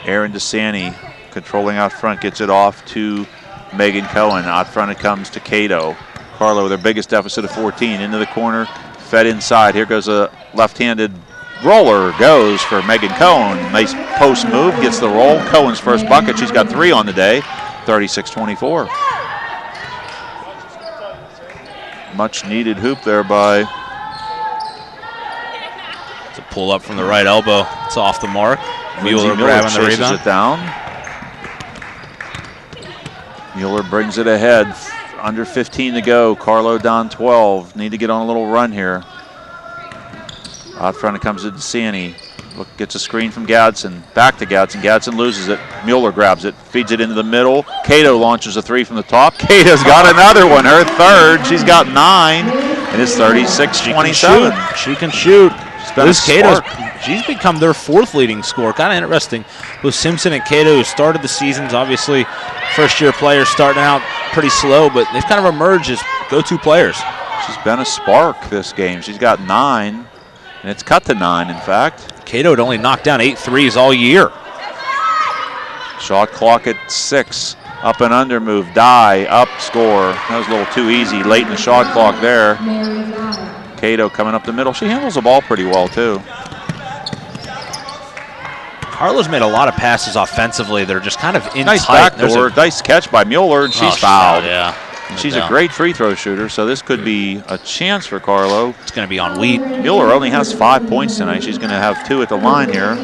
Aaron DeSanti controlling out front, gets it off to Megan Cohen. Out front it comes to Cato. Carlow, their biggest deficit of 14. Into the corner, fed inside. Here goes a left-handed roller, goes for Megan Cohen. Nice post move, gets the roll. Cohen's first bucket. She's got 3 on the day, 36-24. Much needed hoop there by. It's a pull up from the right elbow. It's off the mark. Mueller grabbing the rebound. It down. Mueller brings it ahead. Under 15 to go. Carlow down 12. Need to get on a little run here. Out front it comes to DeSanti. Gets a screen from Gadsden. Back to Gadsden. Gadsden loses it. Mueller grabs it. Feeds it into the middle. Cato launches a three from the top. Cato's got another one. Her third. She's got 9. And it's 36-27. She can shoot. Liz Cato's, she's become their 4th leading scorer. Kind of interesting with Simpson and Cato, who started the seasons. Obviously, first-year players starting out pretty slow, but they've kind of emerged as go-to players. She's been a spark this game. She's got 9, and it's cut to 9, in fact. Cato had only knocked down 8 threes all year. Shot clock at 6. Up and under move. Dye, up, score. That was a little too easy late in the shot clock there. Cato coming up the middle. She handles the ball pretty well, too. Carlow's made a lot of passes offensively that are just kind of in nice tight. Backdoor, nice catch by Mueller, and she's fouled. Yeah. And she's a great free throw shooter, so this could be a chance for Carlow. It's going to be on Wheat. Mueller only has 5 points tonight. She's going to have 2 at the line here.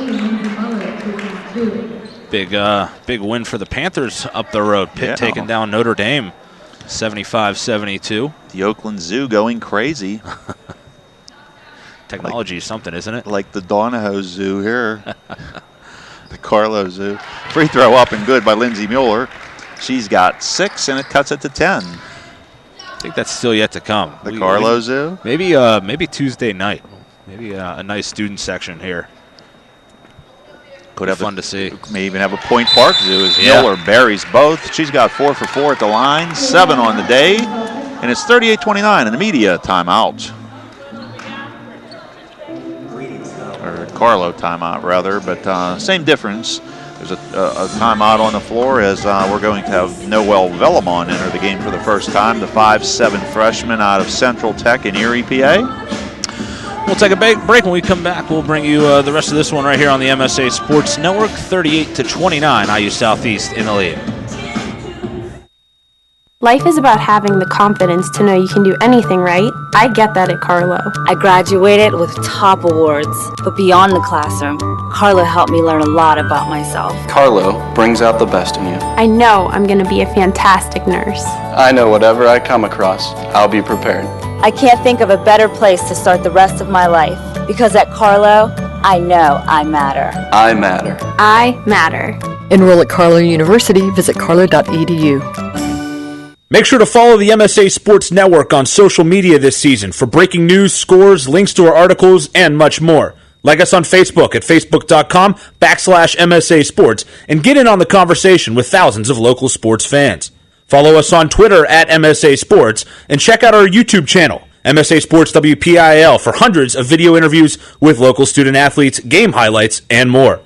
Big win for the Panthers up the road. Pitt taking down Notre Dame, 75-72. The Oakland Zoo going crazy. Technology is something, isn't it? Like the Donahoe Zoo here. The Carlow Zoo. Free throw up and good by Lindsay Mueller. She's got 6, and it cuts it to 10. I think that's still yet to come. The Carlow Zoo? Maybe Tuesday night. Maybe a nice student section here. Could have fun to see. May even have a Point Park Zoo as Mueller buries both. She's got 4 for 4 at the line, 7 on the day, and it's 38-29 in the media timeout. Or Carlow timeout, rather, but same difference. There's a timeout on the floor as we're going to have Noelle Vellemont enter the game for the first time, the 5'7" freshman out of Central Tech in Erie, PA. We'll take a break. When we come back, we'll bring you the rest of this one right here on the MSA Sports Network. 38-29, IU Southeast in the lead. Life is about having the confidence to know you can do anything right. I get that at Carlow. I graduated with top awards, but beyond the classroom, Carlow helped me learn a lot about myself. Carlow brings out the best in you. I know I'm going to be a fantastic nurse. I know whatever I come across, I'll be prepared. I can't think of a better place to start the rest of my life, because at Carlow, I know I matter. I matter. I matter. Enroll at Carlow University. Visit carlow.edu. Make sure to follow the MSA Sports Network on social media this season for breaking news, scores, links to our articles, and much more. Like us on Facebook at facebook.com/MSA Sports and get in on the conversation with thousands of local sports fans. Follow us on Twitter at MSA Sports and check out our YouTube channel, MSA Sports WPIL, for hundreds of video interviews with local student athletes, game highlights, and more.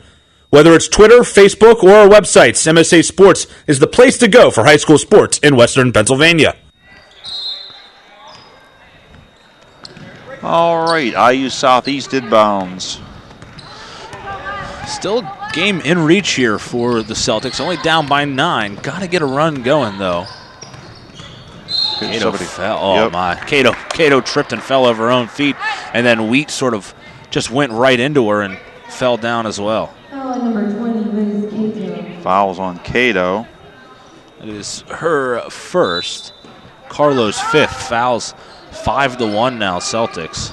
Whether it's Twitter, Facebook, or our websites, MSA Sports is the place to go for high school sports in Western Pennsylvania. All right, IU Southeast inbounds. Still a game in reach here for the Celtics, only down by 9. Got to get a run going, though. Cato fell. Oh, my. Cato tripped and fell over her own feet, and then Wheat sort of just went right into her and fell down as well. Fouls on Cato. It is her first. Carlow's 5th. Fouls 5-1 now, Celtics.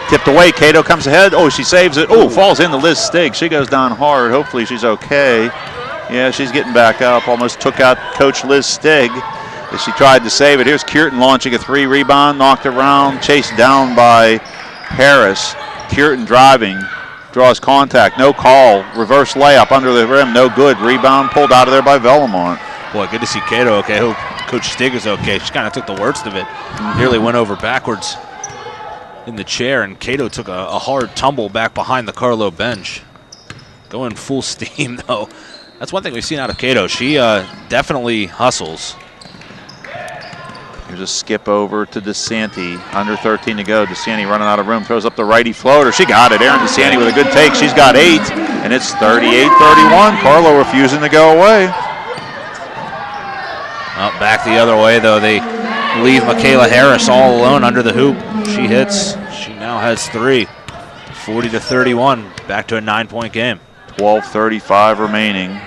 Tipped away. Cato comes ahead. Oh, she saves it. Oh, falls into Liz Stigg. She goes down hard. Hopefully she's okay. Yeah, she's getting back up. Almost took out Coach Liz Stigg as she tried to save it. Here's Kierton launching a 3 rebound. Knocked around. Chased down by Harris. Kierton driving. Draws contact. No call. Reverse layup under the rim. No good. Rebound pulled out of there by Vellamont. Boy, good to see Cato okay. Hope Coach Stigg is okay. She kind of took the worst of it. Nearly went over backwards in the chair, and Cato took a hard tumble back behind the Carlow bench. Going full steam, though. That's one thing we've seen out of Cato. She definitely hustles. Here's a skip over to DeSanti. Under 13 to go. DeSanti running out of room. Throws up the righty floater. She got it. Erin DeSanti with a good take. She's got 8, and it's 38-31. Carlow refusing to go away. Back the other way, though. They leave Michaela Harris all alone under the hoop. She hits. She now has 3. 40-31. Back to a 9-point game. 12:35 remaining.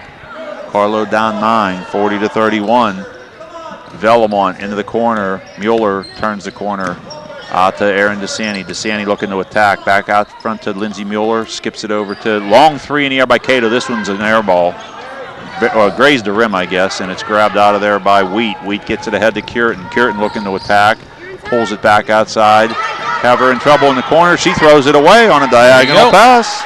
Carlow down 9. 40-31. Vellamont into the corner. Mueller turns the corner out to Erin DeSanti. DeSanti looking to attack. Back out front to Lindsey Mueller. Skips it over to long 3 in the air by Cato. This one's an air ball. Grazed the rim, I guess, and it's grabbed out of there by Wheat. Wheat gets it ahead to Kierton. Kierton looking to attack. Pulls it back outside. Have her in trouble in the corner. She throws it away on a diagonal pass.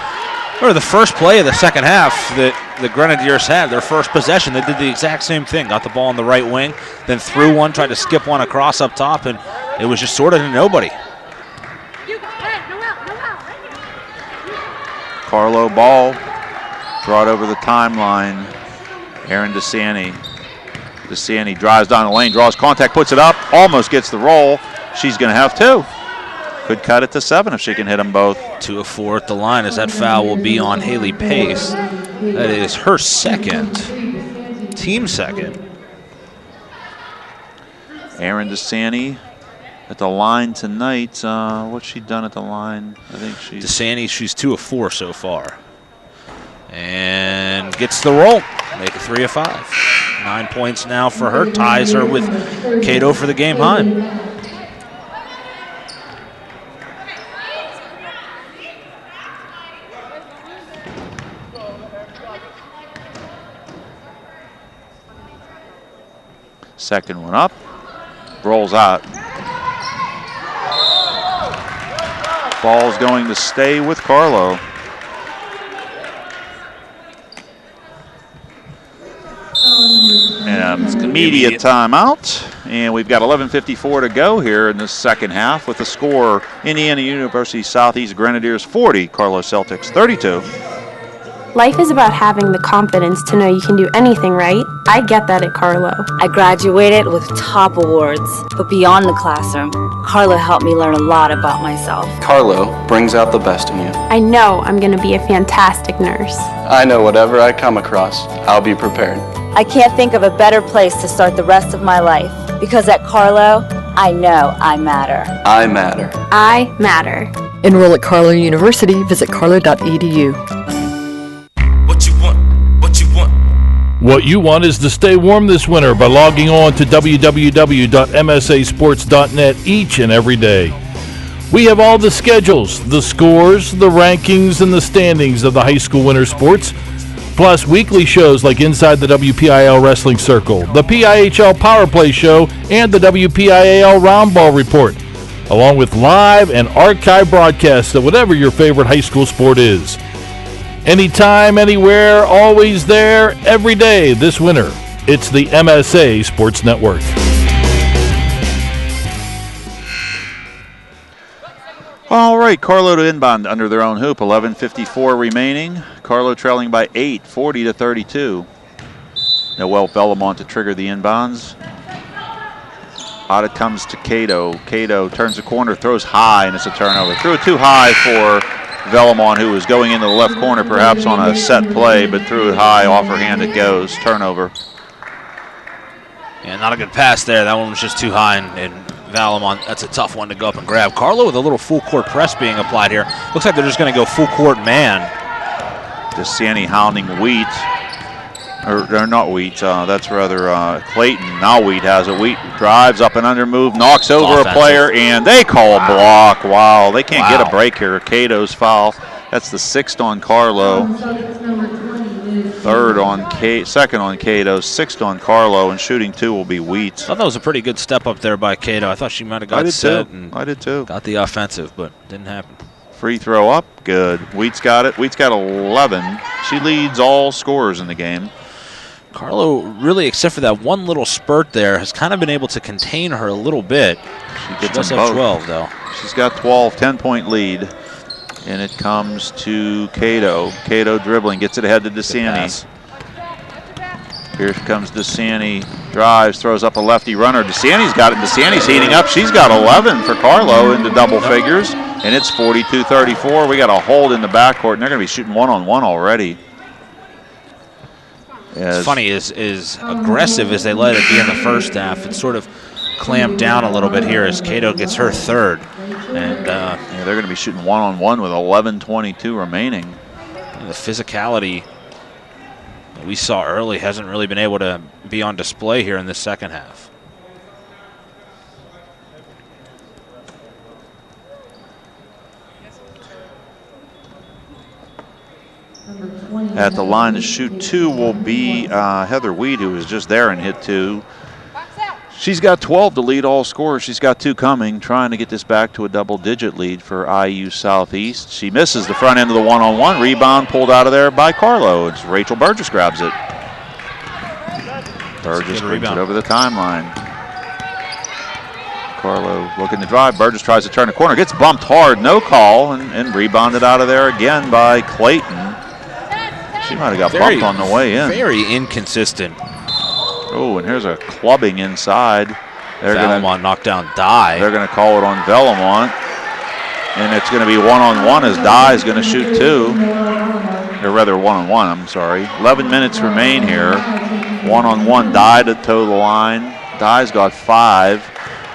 Or the first play of the second half that the Grenadiers had, their first possession, they did the exact same thing. Got the ball on the right wing, then threw one, tried to skip one across up top, and it was just sort of to nobody. Carlow ball brought over the timeline. Erin DeSanti. DeSanti drives down the lane, draws contact, puts it up, almost gets the roll. She's going to have 2. Could cut it to 7 if she can hit them both. 2 of 4 at the line as that foul will be on Haley Pace. That is her second, team second. Erin DeSanti at the line tonight. What's she done at the line? I think DeSanti, she's 2 of 4 so far. And gets the roll. Make it 3 of 5. 9 points now for her. Ties her with Cato for the game high. Second one up. Rolls out. Ball's going to stay with Carlow. And immediate timeout. And we've got 11:54 to go here in the second half with the score: Indiana University Southeast Grenadiers 40, Carlow Celtics 32. Life is about having the confidence to know you can do anything right. I get that at Carlow. I graduated with top awards, but beyond the classroom, Carlow helped me learn a lot about myself. Carlow brings out the best in you. I know I'm going to be a fantastic nurse. I know whatever I come across, I'll be prepared. I can't think of a better place to start the rest of my life, because at Carlow, I know I matter. I matter. I matter. Enroll at Carlow University. Visit carlow.edu. What you want? What you want? What you want is to stay warm this winter by logging on to www.msasports.net each and every day. We have all the schedules, the scores, the rankings, and the standings of the high school winter sports, Plus, weekly shows like Inside the WPIL Wrestling Circle, the PIHL Power Play Show, and the WPIAL Roundball Report, along with live and archive broadcasts of whatever your favorite high school sport is. Anytime, anywhere, always there, every day this winter. It's the MSA Sports Network. All right, Carlow to inbound under their own hoop. 11:54 remaining. Carlow trailing by 8, 40-32. Noel Bellamont to trigger the inbounds. Out it comes to Cato. Cato turns the corner, throws high, and it's a turnover. Threw it too high for Bellamont, who was going into the left corner perhaps on a set play, but threw it high, off her hand it goes. Turnover. Yeah, not a good pass there. That one was just too high, and Bellamont, that's a tough one to go up and grab. Carlow with a little full court press being applied here. Looks like they're just going to go full court man. DeSanti hounding Wheat. Or not Wheat, that's rather Clayton. Now Wheat has it. Wheat drives up and under move, knocks over a player, and they call a block. Wow, they can't get a break here. Cato's foul. That's the 6th on Carlow. Second on Cato, 6th on Carlow, and shooting 2 will be Wheat. I thought that was a pretty good step up there by Cato. I thought she might have got set. I did too. Got the offensive, but didn't happen. Free throw up, good. Wheat's got it. Wheat's got 11. She leads all scorers in the game. Carlow, really, except for that one little spurt there, has kind of been able to contain her a little bit. She does have 12, though. She's got 12, 10-point lead. And it comes to Cato. Cato dribbling, gets it ahead to DeSanti. Here comes DeSanti, drives, throws up a lefty runner. DeSanti's got it. DeSanti's heating up. She's got 11 for Carlow into double figures. And it's 42-34. We got a hold in the backcourt, and they're going to be shooting one-on-one already. It's funny, as aggressive as they let it be in the first half, it's sort of clamped down a little bit here as Cato gets her 3rd. And they're going to be shooting one-on-one with 11:22 remaining. The physicality that we saw early hasn't really been able to be on display here in the second half. At the line to shoot 2 will be Heather Weed, who was just there and hit 2. She's got 12 to lead all scorers. She's got 2 coming, trying to get this back to a double-digit lead for IU Southeast. She misses the front end of the one-on-one. Rebound pulled out of there by Carlow. It's Rachel Burgess grabs it. Burgess brings it over the timeline. Carlow looking to drive. Burgess tries to turn the corner. Gets bumped hard. No call. And rebounded out of there again by Clayton. She might have got bumped on the way in. Very inconsistent. Oh, and here's a clubbing inside. Bellamont knocked down Dye. They're going to call it on Bellamont. And it's going to be one-on-one as Dye is going to shoot 2. Or rather, one-on-one, I'm sorry. 11 minutes remain here. One-on-one, Dye to toe the line. Dye's got 5.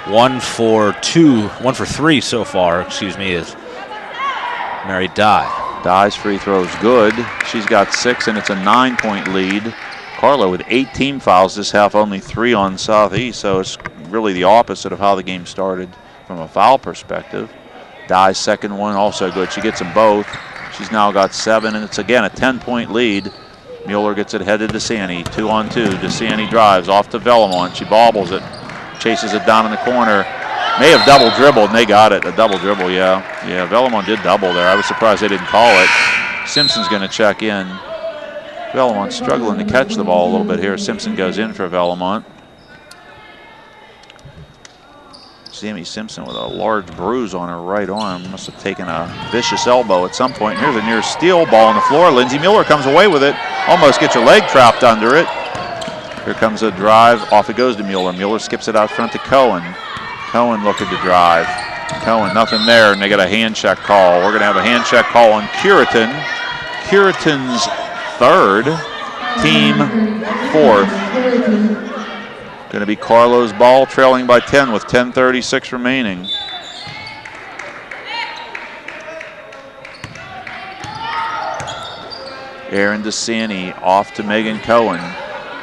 1 for 3 so far, is Mary Dye. Dye's free throw's good. She's got 6, and it's a 9-point lead. Carlow with 8 team fouls this half, only 3 on Southeast, so it's really the opposite of how the game started from a foul perspective. Dye's second one also good. She gets them both. She's now got 7, and it's again a 10-point lead. Mueller gets it headed to DeSanti, 2-on-2. DeSanti drives off to Bellamont. She bobbles it, chases it down in the corner. May have double dribbled, and they got it. A double dribble, yeah. Yeah, Bellamont did double there. I was surprised they didn't call it. Simpson's going to check in. Bellamont struggling to catch the ball a little bit here. Simpson goes in for Bellamont. Sammy Simpson with a large bruise on her right arm. Must have taken a vicious elbow at some point. Here's a near steal ball on the floor. Lindsay Mueller comes away with it. Almost gets her leg trapped under it. Here comes a drive. Off it goes to Mueller. Mueller skips it out front to Cohen. Cohen looking to drive. Cohen, nothing there, and they got a hand check call. We're going to have a hand check call on Curitan. Curitan's 3rd, team 4th. Going to be Carlow's ball, trailing by 10 with 10:36 remaining. Aaron DeSanti off to Megan Cohen.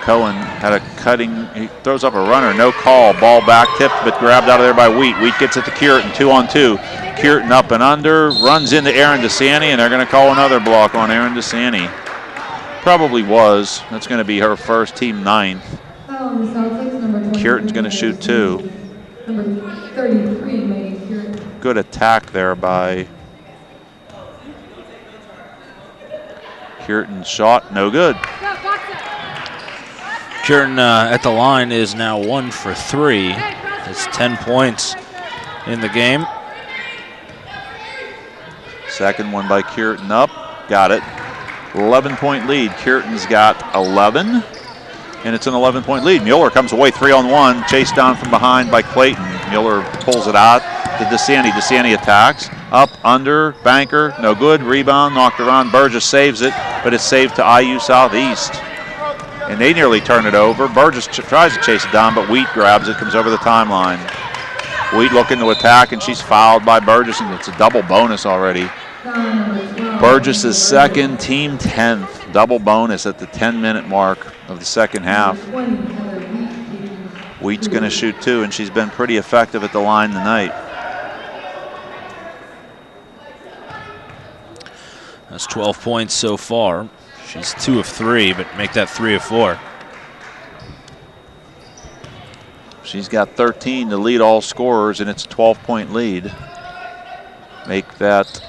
Cohen had a cutting, he throws up a runner, no call. Ball back tipped, but grabbed out of there by Wheat. Wheat gets it to Curitan, 2-on-2. Curitan up and under, runs into Aaron DeSanti, and they're going to call another block on Aaron DeSanti. Probably was. That's going to be her first, team 9th. On the Celtics, number 20. Kierton's going to shoot 2. Number 33, Megan Kierton. Good attack there by Kierton's shot. No good. Kierton at the line is now 1 for 3. It's 10 points in the game. Second one by Kierton up. Got it. 11-point lead. Kierton's got 11. And it's an 11-point lead. Mueller comes away 3-on-1. Chased down from behind by Clayton. Mueller pulls it out to DeSanti. DeSanti attacks. Up, under, banker. No good. Rebound. Knocked around. Burgess saves it. But it's saved to IU Southeast. And they nearly turn it over. Burgess tries to chase it down, but Wheat grabs it. Comes over the timeline. Wheat looking to attack, and she's fouled by Burgess. And it's a double bonus already. Burgess is second, team 10th. Double bonus at the 10-minute mark of the second half. Wheat's going to shoot 2, and she's been pretty effective at the line tonight. That's 12 points so far. She's 2 of 3, but make that 3 of 4. She's got 13 to lead all scorers, and it's a 12-point lead. Make that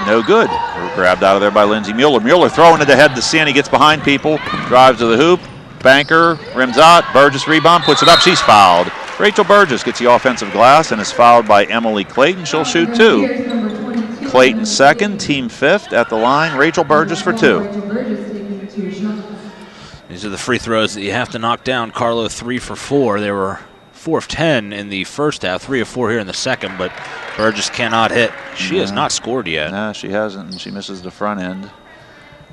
no good. Grabbed out of there by Lindsay Mueller. Mueller throwing it ahead to Sandy, gets behind people, drives to the hoop. Banker, rims out. Burgess rebound, puts it up. She's fouled. Rachel Burgess gets the offensive glass and is fouled by Emily Clayton. She'll shoot 2. Clayton second, team 5th at the line. Rachel Burgess for 2. These are the free throws that you have to knock down. Carlow 3 for 4. They were 4 of 10 in the first half, 3 of 4 here in the second, but Burgess cannot hit. She has not scored yet. No, she hasn't, and she misses the front end.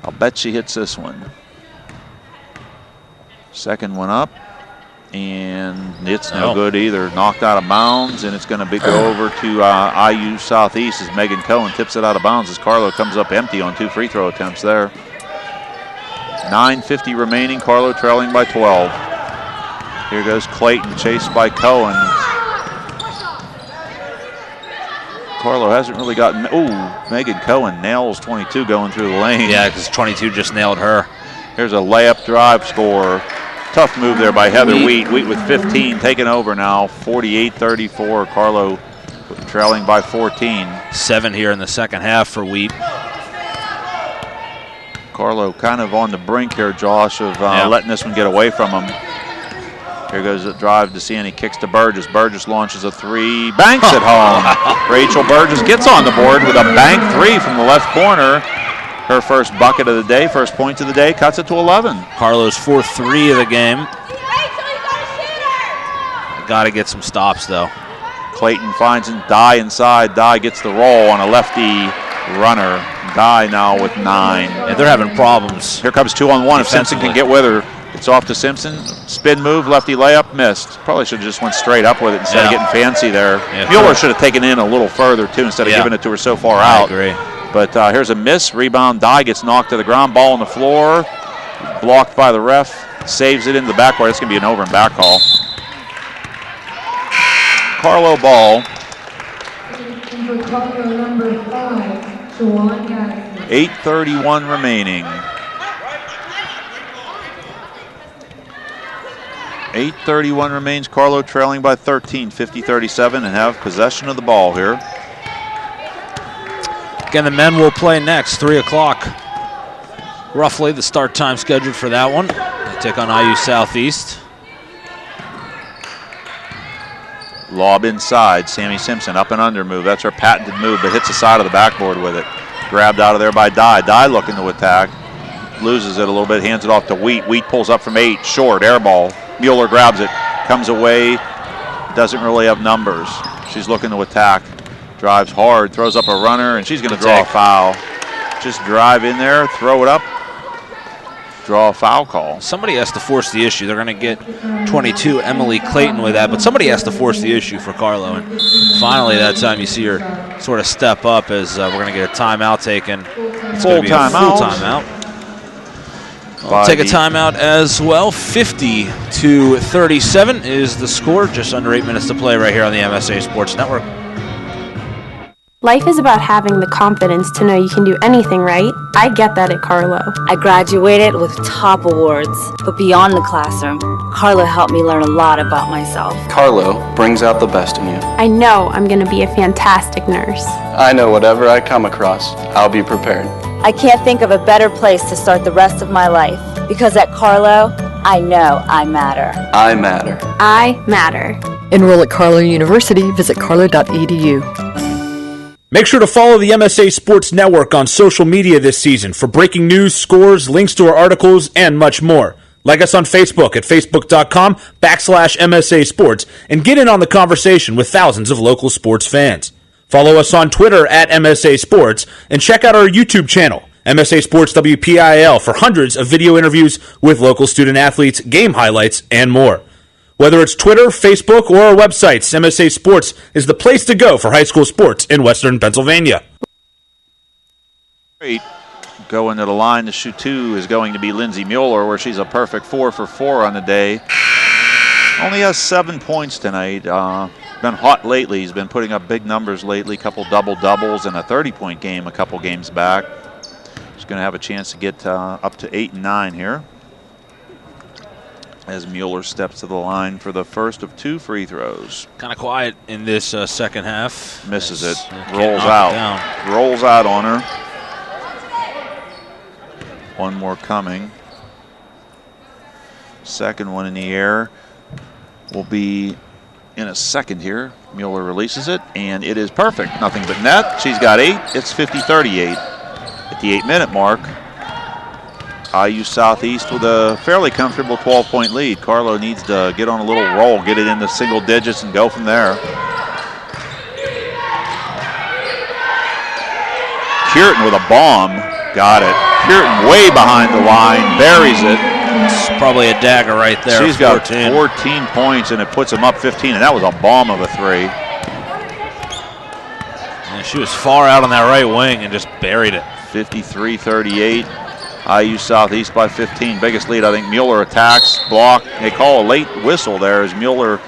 I'll bet she hits this one. Second one up, and it's no good either. Knocked out of bounds, and it's going to go over to IU Southeast as Megan Cohen tips it out of bounds as Carlow comes up empty on 2 free throw attempts there. 9:50 remaining, Carlow trailing by 12. Here goes Clayton, chased by Cohen. Carlow hasn't really gotten, Megan Cohen nails 22 going through the lane. Yeah, because 22 just nailed her. Here's a layup drive score. Tough move there by Heather Wheat. Wheat with 15, taking over now, 48-34. Carlow trailing by 14. 7 here in the second half for Wheat. Carlow kind of on the brink here, Josh, of letting this one get away from him. Here goes a drive to Sandy, kicks to Burgess. Burgess launches a 3, banks it home. Rachel Burgess gets on the board with a bank 3 from the left corner. Her first bucket of the day, first points of the day, cuts it to 11. Carlow's 4th 3 of the game. Got to get some stops, though. Clayton finds Dye inside. Dye gets the roll on a lefty runner. Dye now with 9. Yeah, they're having problems. Here comes 2-on-1. If Simpson can get with her, it's off to Simpson. Spin move, lefty layup, missed. Probably should have just went straight up with it instead of getting fancy there. Yeah, Mueller should have taken in a little further, too, instead of giving it to her so far out. I agree. But here's a miss. Rebound. Dye gets knocked to the ground. Ball on the floor. Blocked by the ref. Saves it into the backcourt. It's going to be an over and back call. Carlow ball. 8:31 remaining. 8:31 remains. Carlow trailing by 13, 50-37, and have possession of the ball here. Again, the men will play next, 3 o'clock. Roughly the start time scheduled for that one. They take on IU Southeast. Lob inside. Sammy Simpson up and under move. That's her patented move, but hits the side of the backboard with it. Grabbed out of there by Dye. Dye looking to attack. Loses it a little bit, hands it off to Wheat. Wheat pulls up from 8, short, air ball. Mueller grabs it, comes away, doesn't really have numbers. She's looking to attack. Drives hard, throws up a runner, and she's going to draw a foul. Just drive in there, throw it up, draw a foul call. Somebody has to force the issue. They're going to get 22, Emily Clayton with that, but somebody has to force the issue for Carlow. And finally, that time you see her sort of step up as we're going to get a timeout taken. Full timeout. We'll take a timeout as well. 50-37 is the score. Just under 8 minutes to play right here on the MSA Sports Network. Life is about having the confidence to know you can do anything right. I get that at Carlow. I graduated with top awards, but beyond the classroom, Carlow helped me learn a lot about myself. Carlow brings out the best in you. I know I'm going to be a fantastic nurse. I know whatever I come across, I'll be prepared. I can't think of a better place to start the rest of my life, because at Carlow, I know I matter. I matter. I matter. Enroll at Carlow University. Visit carlow.edu. Make sure to follow the MSA Sports Network on social media this season for breaking news, scores, links to our articles, and much more. Like us on Facebook at facebook.com/MSA Sports and get in on the conversation with thousands of local sports fans. Follow us on Twitter at MSA Sports and check out our YouTube channel, MSA Sports WPIL, for hundreds of video interviews with local student athletes, game highlights, and more. Whether it's Twitter, Facebook, or our websites, MSA Sports is the place to go for high school sports in Western Pennsylvania. Going to the line to shoot two is going to be Lindsay Mueller, where she's a perfect 4 for 4 on the day. Only has 7 points tonight. Been hot lately. He's been putting up big numbers lately, couple double-doubles and a 30-point game a couple games back. She's going to have a chance to get up to 8 and 9 here, as Mueller steps to the line for the first of 2 free throws. Kind of quiet in this second half. Misses it. Rolls out. Rolls out on her. One more coming. Second one in the air will be in a second here. Mueller releases it, and it is perfect. Nothing but net. She's got 8. It's 50-38 at the 8-minute mark. IU Southeast with a fairly comfortable 12-point lead. Carlow needs to get on a little roll, get it into single digits, and go from there. Cureton with a bomb. Got it. Cureton way behind the line, buries it. It's probably a dagger right there. She's got 14 points, and it puts him up 15, and that was a bomb of a 3. And she was far out on that right wing and just buried it. 53-38. IU Southeast by 15. Biggest lead, I think. Mueller attacks, block. They call a late whistle there as Mueller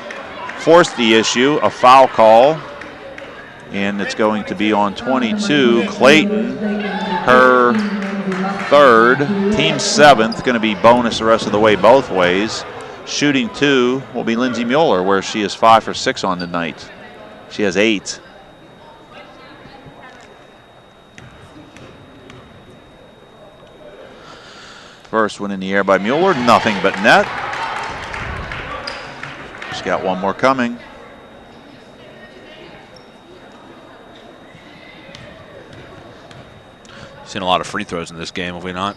forced the issue, a foul call. And it's going to be on 22. Clayton, her 3rd, team 7th, going to be bonus the rest of the way both ways. Shooting 2 will be Lindsay Mueller, where she is 5 for 6 on the night. She has 8. First one in the air by Mueller, nothing but net. She's got one more coming. Seen a lot of free throws in this game, have we not?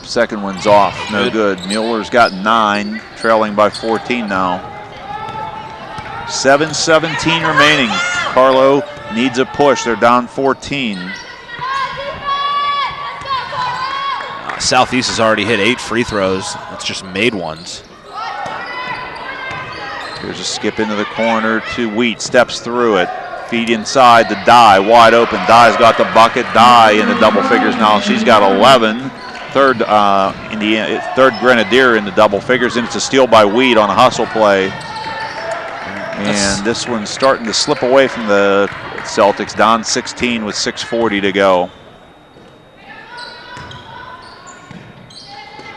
Second one's off, no good. Mueller's got 9, trailing by 14 now. 7:17 remaining. Carlow needs a push. They're down 14. Southeast has already hit 8 free throws. That's just made ones. Here's a skip into the corner to Wheat. Steps through it. Feed inside to Dye. Wide open. Dye's got the bucket. Dye in the double figures now. She's got 11. Third Grenadier in the double figures, and it's a steal by Wheat on a hustle play. And this one's starting to slip away from the Celtics. Down 16 with 6:40 to go.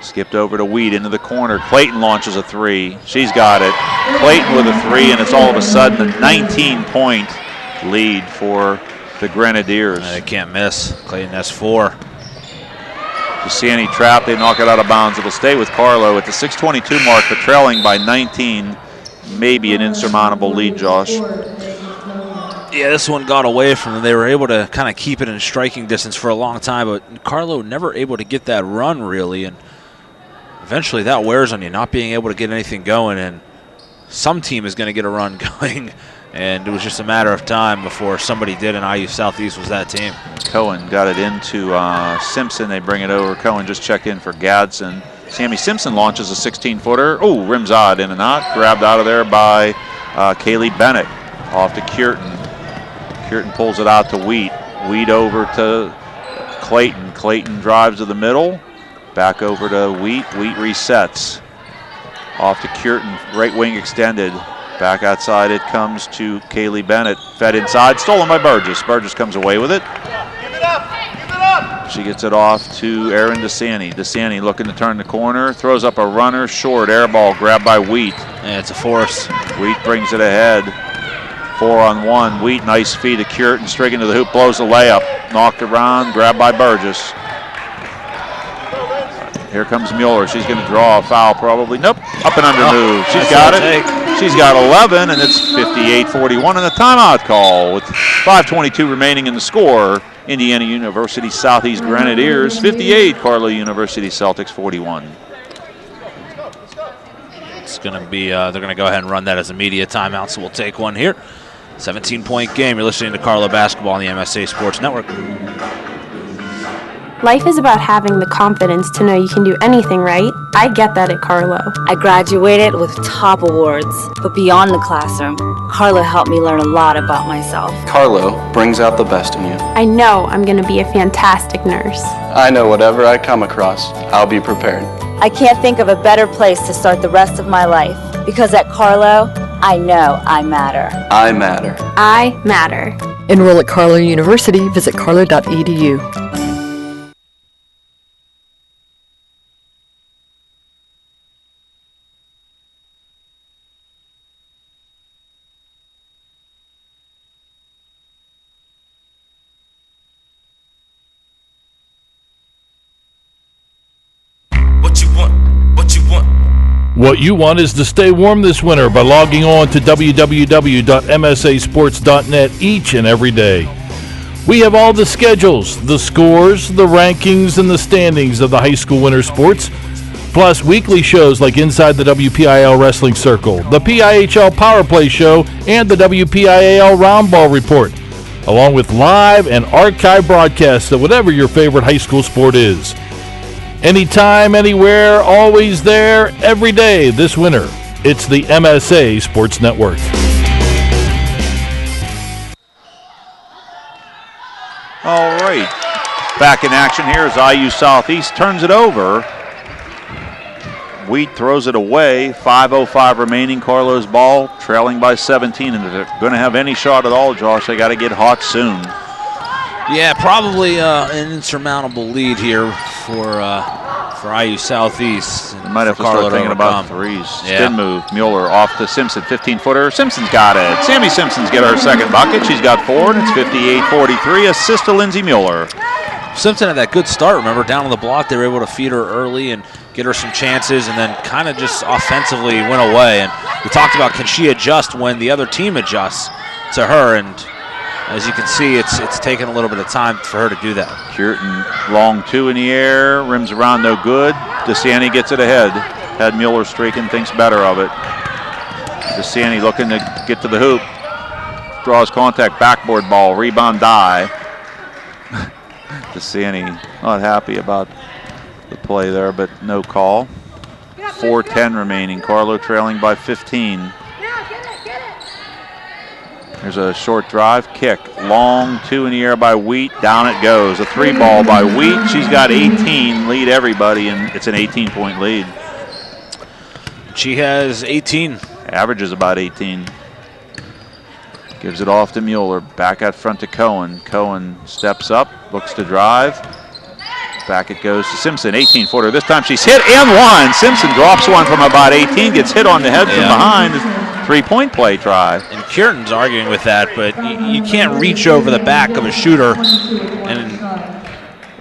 Skipped over to Weed into the corner. Clayton launches a 3. She's got it. Clayton with a 3, and it's all of a sudden a 19-point lead for the Grenadiers. They can't miss. Clayton has 4. Cassani trap. They knock it out of bounds. It'll stay with Carlow at the 6:22 mark, but trailing by 19. Maybe an insurmountable lead, Josh. Yeah, this one got away from them. They were able to kind of keep it in striking distance for a long time, but Carlow never able to get that run, really, and eventually that wears on you, not being able to get anything going, and some team is going to get a run going, and it was just a matter of time before somebody did, and IU Southeast was that team. Cohen got it into Simpson. They bring it over. Cohen just checked in for Gadsden. Sammy Simpson launches a 16-footer. Oh, rims odd in and out. Grabbed out of there by Kaylee Bennett. Off to Cureton. Cureton pulls it out to Wheat. Wheat over to Clayton. Clayton drives to the middle. Back over to Wheat. Wheat resets. Off to Cureton. Right wing extended. Back outside it comes to Kaylee Bennett. Fed inside, stolen by Burgess. Burgess comes away with it. Give it up! Give it up! She gets it off to Erin DeSanti. DeSanti looking to turn the corner, throws up a runner, short air ball, grabbed by Wheat. And it's a force. Wheat brings it ahead. 4-on-1. Wheat, nice feed to Curtin, straight into the hoop, blows the layup. Knocked around, grabbed by Burgess. Here comes Mueller. She's going to draw a foul probably. Nope, up and under move. She's got it. She's got 11, and it's 58-41 and a timeout call with 5:22 remaining in the score. Indiana University Southeast Grenadiers 58, Carlow University Celtics 41. It's going to be, they're going to go ahead and run that as a media timeout, so we'll take one here. 17-point game. You're listening to Carlow Basketball on the MSA Sports Network. Life is about having the confidence to know you can do anything right. I get that at Carlow. I graduated with top awards, but beyond the classroom, Carlow helped me learn a lot about myself. Carlow brings out the best in you. I know I'm going to be a fantastic nurse. I know whatever I come across, I'll be prepared. I can't think of a better place to start the rest of my life, because at Carlow, I know I matter. I matter. I matter. Enroll at Carlow University. Visit carlow.edu. What you want is to stay warm this winter by logging on to www.msasports.net each and every day. We have all the schedules, the scores, the rankings, and the standings of the high school winter sports, plus weekly shows like Inside the WPIL Wrestling Circle, the PIHL Power Play Show, and the WPIAL Roundball Report, along with live and archive broadcasts of whatever your favorite high school sport is. Anytime, anywhere, always there, every day this winter. It's the MSA Sports Network. All right. Back in action here as IU Southeast turns it over. Wheat throws it away. 5:05 remaining. Carlow's ball trailing by 17. And if they're going to have any shot at all, Josh, they got to get hot soon. Yeah, probably an insurmountable lead here for IU Southeast. They might have to start thinking about threes. Spin move. Mueller off to Simpson. 15-footer. Simpson's got it. Sammy Simpson's got her second bucket. She's got 4, and it's 58-43. Assist to Lindsay Mueller. Simpson had that good start, remember, down on the block. They were able to feed her early and get her some chances, and then kind of just offensively went away. And we talked about, can she adjust when the other team adjusts to her, and as you can see, it's taken a little bit of time for her to do that. Curtin, long 2 in the air, rims around, no good. DeSanti gets it ahead. Had Mueller streaking, thinks better of it. DeSanti looking to get to the hoop. Draws contact, backboard ball, rebound die. DeSanti not happy about the play there, but no call. 4:10 remaining. Carlow trailing by 15. There's a short drive, kick, long 2 in the air by Wheat, down it goes. A 3 ball by Wheat. She's got 18, lead everybody, and it's an 18-point lead. She has 18. Averages about 18. Gives it off to Mueller, back out front to Cohen. Cohen steps up, looks to drive. Back it goes to Simpson, 18-footer. This time she's hit and one. Simpson drops one from about 18, gets hit on the head from behind. 3-point play try. And Curtin's arguing with that, but you can't reach over the back of a shooter and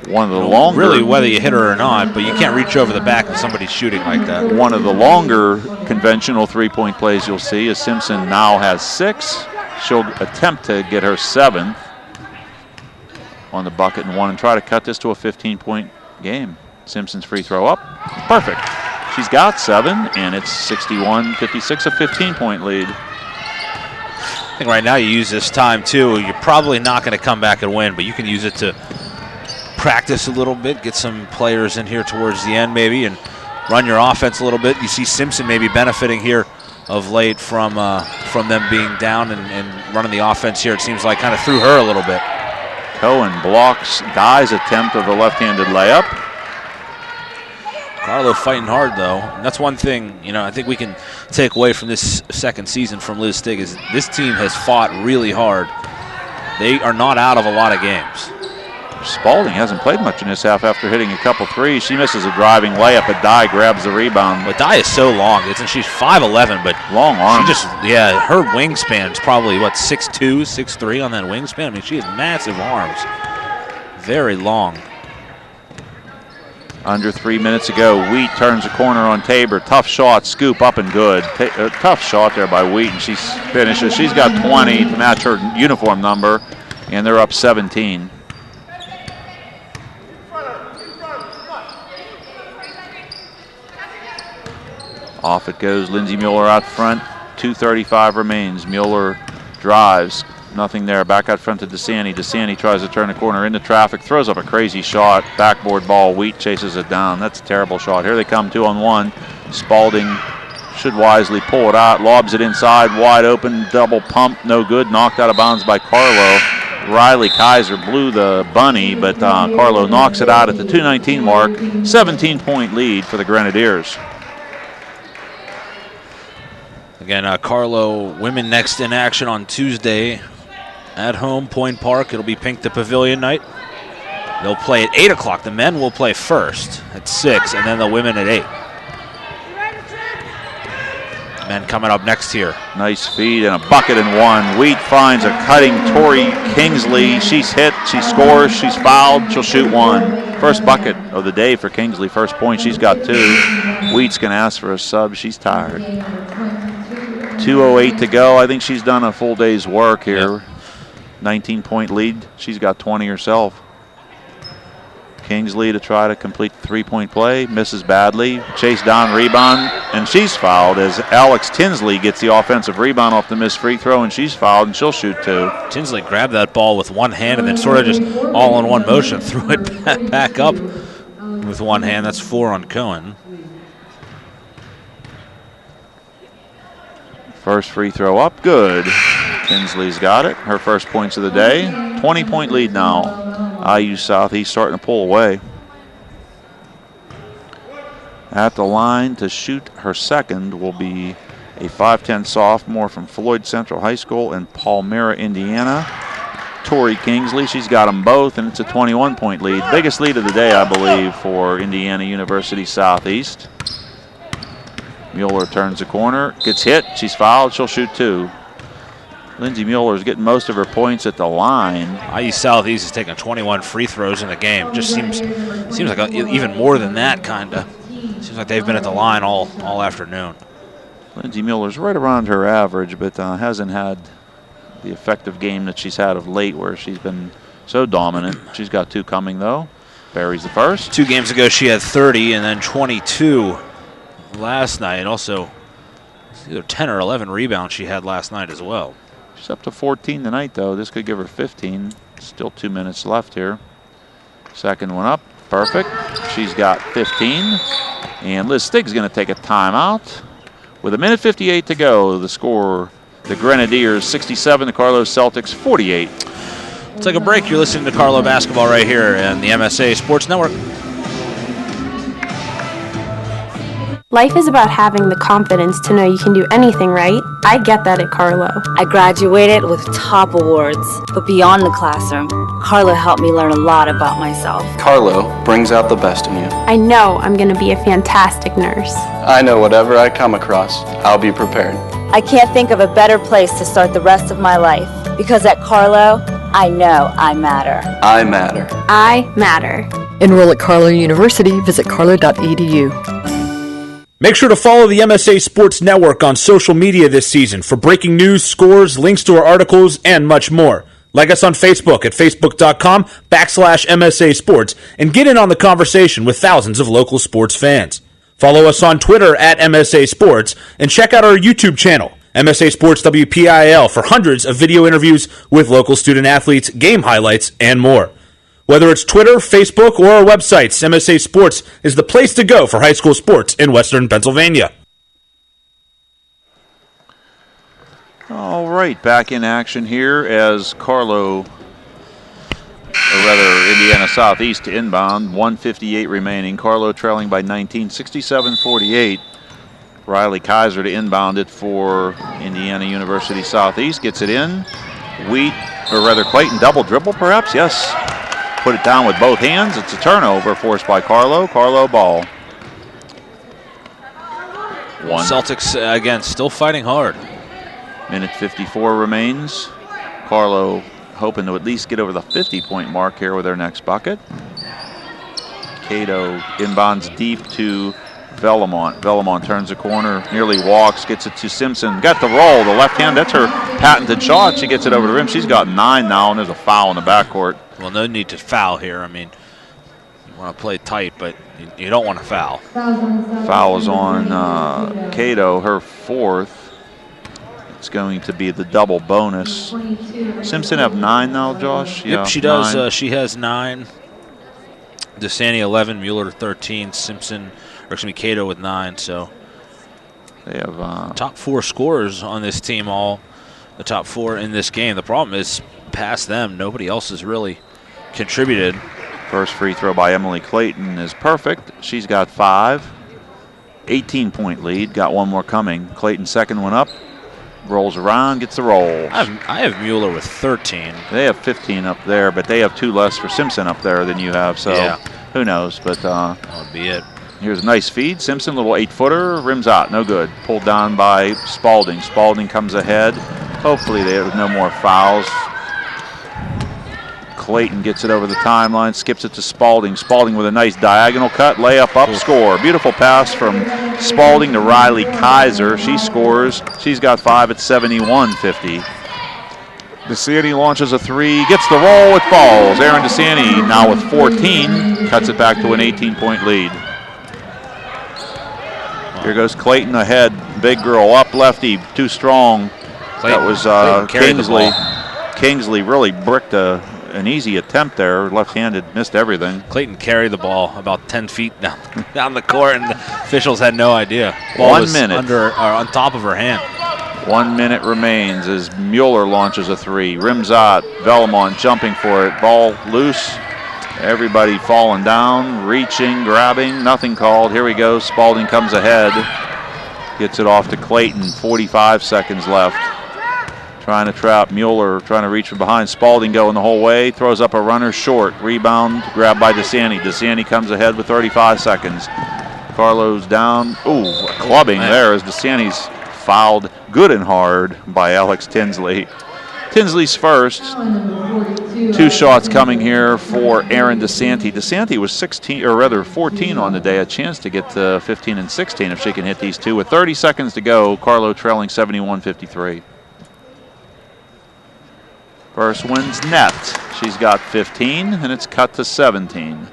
one of the longer, really whether you hit her or not, but you can't reach over the back of somebody shooting like that. One of the longer conventional 3-point plays you'll see is Simpson now has 6. She'll attempt to get her 7th on the bucket and 1 and try to cut this to a 15-point game. Simpson's free throw up. Perfect. She's got 7, and it's 61-56, a 15-point lead. I think right now you use this time, too. You're probably not going to come back and win, but you can use it to practice a little bit, get some players in here towards the end maybe, and run your offense a little bit. You see Simpson maybe benefiting here of late from them being down and running the offense here. It seems like kind of threw her a little bit. Cohen blocks Dye's attempt of the left-handed layup. Carlow fighting hard, though. And that's one thing, I think we can take away from this second season from Liz Stig is this team has fought really hard. They are not out of a lot of games. Spalding hasn't played much in this half after hitting a couple threes. She misses a driving layup, but Dye grabs the rebound. But Dye is so long. She's 5'11", but long arms. Her wingspan is probably, 6'2", 6'3" on that wingspan. I mean, she has massive arms. Very long. Under 3 minutes ago, Wheat turns a corner on Tabor. Tough shot, scoop up and good. Tough shot there by Wheat, and she finishes. She's got 20 to match her uniform number, and they're up 17. Off it goes. Lindsey Mueller out front. 2:35 remains. Mueller drives. Nothing there. Back out front to DeSanti. DeSanti tries to turn the corner into traffic. Throws up a crazy shot. Backboard ball. Wheat chases it down. That's a terrible shot. Here they come 2-on-1. Spalding should wisely pull it out. Lobs it inside. Wide open. Double pump. No good. Knocked out of bounds by Carlow. Riley Kaiser blew the bunny, but Carlow knocks it out at the 2:19 mark. 17-point lead for the Grenadiers. Again, Carlow women next in action on Tuesday at home, Point Park. It'll be Pink the Pavilion night. They'll play at 8 o'clock. The men will play first at 6, and then the women at 8. Men coming up next here. Nice feed and a bucket and one. Wheat finds a cutting Tori Kingsley. She's hit, she scores, she's fouled, she'll shoot one. First bucket of the day for Kingsley. First point, she's got 2. Wheat's going to ask for a sub. She's tired. 2:08 to go. I think she's done a full day's work here. 19-point lead. She's got 20 herself. Kingsley to try to complete the 3-point play. Misses badly. Chase down, rebound, and she's fouled as Alex Tinsley gets the offensive rebound off the missed free throw, and she's fouled, and she'll shoot 2. Tinsley grabbed that ball with one hand and then sort of just all in one motion threw it back up with one hand. That's 4 on Cohen. First free throw up, good. Tinsley's got it. Her first points of the day. 20-point lead now. IU Southeast starting to pull away. At the line to shoot her second will be a 5'10" sophomore from Floyd Central High School in Palmyra, Indiana. Tori Kingsley, she's got them both, and it's a 21-point lead. Biggest lead of the day, I believe, for Indiana University Southeast. Mueller turns the corner, gets hit, she's fouled, she'll shoot 2. Lindsey Mueller's getting most of her points at the line. IU Southeast is taking 21 free throws in the game. Just seems like even more than that, kind of. Seems like they've been at the line all afternoon. Lindsey Mueller's right around her average, but hasn't had the effective game that she's had of late where she's been so dominant. She's got 2 coming, though. Barry's the first. 2 games ago, she had 30 and then 22 last night. Also, either 10 or 11 rebounds she had last night as well. She's up to 14 tonight, though. This could give her 15. Still 2 minutes left here. Second one up. Perfect. She's got 15. And Liz Stig's going to take a timeout. With 1:58 to go, the score, the Grenadiers 67, the Carlow Celtics 48. Let's take a break. You're listening to Carlow Basketball right here on the MSA Sports Network. Life is about having the confidence to know you can do anything right. I get that at Carlow. I graduated with top awards, but beyond the classroom, Carlow helped me learn a lot about myself. Carlow brings out the best in you. I know I'm going to be a fantastic nurse. I know whatever I come across, I'll be prepared. I can't think of a better place to start the rest of my life, because at Carlow, I know I matter. I matter. I matter. Enroll at Carlow University. Visit carlow.edu. Make sure to follow the MSA Sports Network on social media this season for breaking news, scores, links to our articles, and much more. Like us on Facebook at facebook.com/MSA Sports and get in on the conversation with thousands of local sports fans. Follow us on Twitter at MSA Sports and check out our YouTube channel, MSA Sports WPIL, for hundreds of video interviews with local student athletes, game highlights, and more. Whether it's Twitter, Facebook, or our websites, MSA Sports is the place to go for high school sports in Western Pennsylvania. All right, back in action here as Carlow or rather Indiana Southeast to inbound. 1:58 remaining. Carlow trailing by 19, 67-48. Riley Kaiser to inbound it for Indiana University Southeast. Gets it in. Clayton double dribble perhaps? Yes. Put it down with both hands. It's a turnover forced by Carlow. Carlow ball. One. Celtics, again, still fighting hard. Minute 54 remains. Carlow hoping to at least get over the 50-point mark here with their next bucket. Cato inbounds deep to Vellamont. Vellamont turns the corner, nearly walks, gets it to Simpson. Got the roll, the left hand, that's her patented shot. She gets it over the rim. She's got 9 now, and there's a foul in the backcourt. Well, no need to foul here. I mean, you want to play tight, but you don't want to foul. Foul is on Cato, her 4th. It's going to be the double bonus. Simpson have 9 now, Josh? Yep, she does. She has 9. DeSanti 11, Mueller 13, Cato with 9. So they have top 4 scorers on this team, all the top 4 in this game. The problem is past them, nobody else has really contributed. First free throw by Emily Clayton is perfect. She's got 5. 18-point lead. Got one more coming. Clayton's second one up. Rolls around, gets the roll. I have Mueller with 13. They have 15 up there, but they have 2 less for Simpson up there than you have. So yeah. Who knows? But that would be it. Here's a nice feed. Simpson, little 8-footer, rims out, no good. Pulled down by Spalding. Spalding comes ahead. Hopefully they have no more fouls. Clayton gets it over the timeline, skips it to Spalding. Spalding with a nice diagonal cut, layup up, score. Beautiful pass from Spalding to Riley Kaiser. She scores. She's got 5 at 71-50. DeSanti launches a 3, gets the roll, it falls. Aaron DeSanti now with 14, cuts it back to an 18-point lead. Here goes Clayton ahead. Big girl up lefty, too strong. Clayton, that was Kingsley. Kingsley really bricked an easy attempt there. Left-handed, missed everything. Clayton carried the ball about 10 feet down the court, and the officials had no idea. Ball 1 was minute. On top of her hand. 1 minute remains as Mueller launches a 3. Rims out. Vellamont jumping for it. Ball loose. Everybody falling down, reaching, grabbing. Nothing called. Here we go. Spalding comes ahead. Gets it off to Clayton. 45 seconds left. Trying to trap Mueller, trying to reach from behind. Spalding going the whole way. Throws up a runner short. Rebound grabbed by DeSanti. DeSanti comes ahead with 35 seconds. Carlow's down. Ooh, a clubbing there as DeSanti's fouled good and hard by Alex Tinsley. Tinsley's first. 2 shots coming here for Aaron DeSanti. DeSanti was 14 on the day. A chance to get to 15 and 16 if she can hit these 2. With 30 seconds to go, Carlow trailing 71-53. First one's net. She's got 15, and it's cut to 17.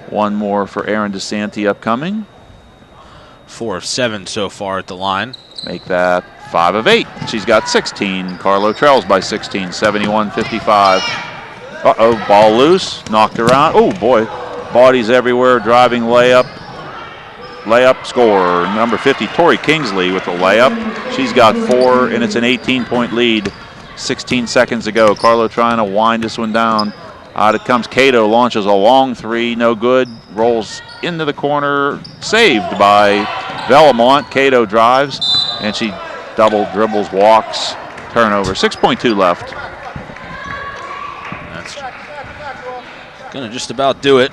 One more for Aaron DeSanti upcoming. 4 of 7 so far at the line. Make that 5 of 8. She's got 16. Carlow trails by 16, 71-55. Uh-oh, ball loose, knocked around. Oh, boy, bodies everywhere, driving layup. Layup, score. Number 50, Tori Kingsley with the layup. She's got 4, and it's an 18-point lead. 16 seconds to go. Carlow trying to wind this one down. Out it comes Cato, launches a long 3, no good. Rolls into the corner, saved by Vellamont. Cato drives, and she double dribbles, walks, turnover. 6.2 left. That's gonna just about do it.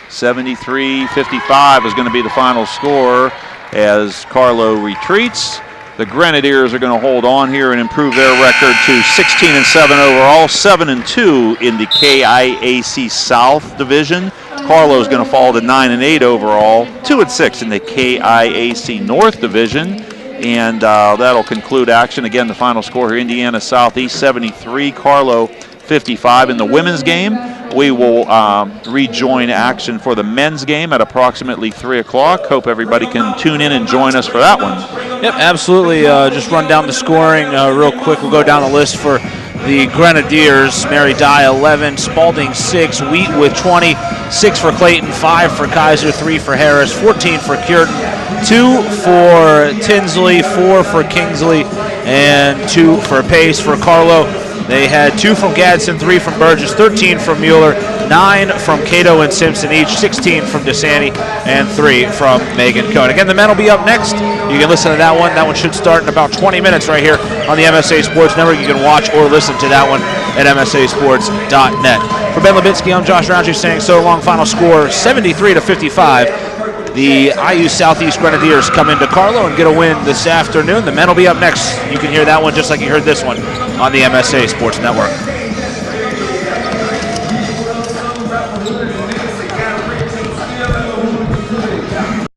73-55 is going to be the final score as Carlow retreats. The Grenadiers are going to hold on here and improve their record to 16-7 overall, 7-2 in the KIAC South Division. Carlow is going to fall to 9-8 overall, 2-6 in the KIAC North Division. And that'll conclude action. Again, the final score here, Indiana Southeast 73, Carlow 55 in the women's game. We will rejoin action for the men's game at approximately 3 o'clock. Hope everybody can tune in and join us for that one. Yep, absolutely. Just run down the scoring real quick. We'll go down the list for the Grenadiers. Mary Dye 11, Spalding 6, Wheat with 20, 6 for Clayton, 5 for Kaiser, 3 for Harris, 14 for Cureton, 2 for Tinsley, 4 for Kingsley, and 2 for Pace. For Carlow, They had 2 from Gadsden, 3 from Burgess, 13 from Mueller, 9 from Cato and Simpson each, 16 from DeSanti, and 3 from Megan Cohen. Again, the men will be up next. You can listen to that one. That one should start in about 20 minutes right here on the MSA Sports Network. You can watch or listen to that one at msasports.net. For Ben Lubinsky, I'm Josh Rowntree saying so long. Final score 73-55. The IU Southeast Grenadiers come into Carlow and get a win this afternoon. The men will be up next. You can hear that one just like you heard this one on the MSA Sports Network.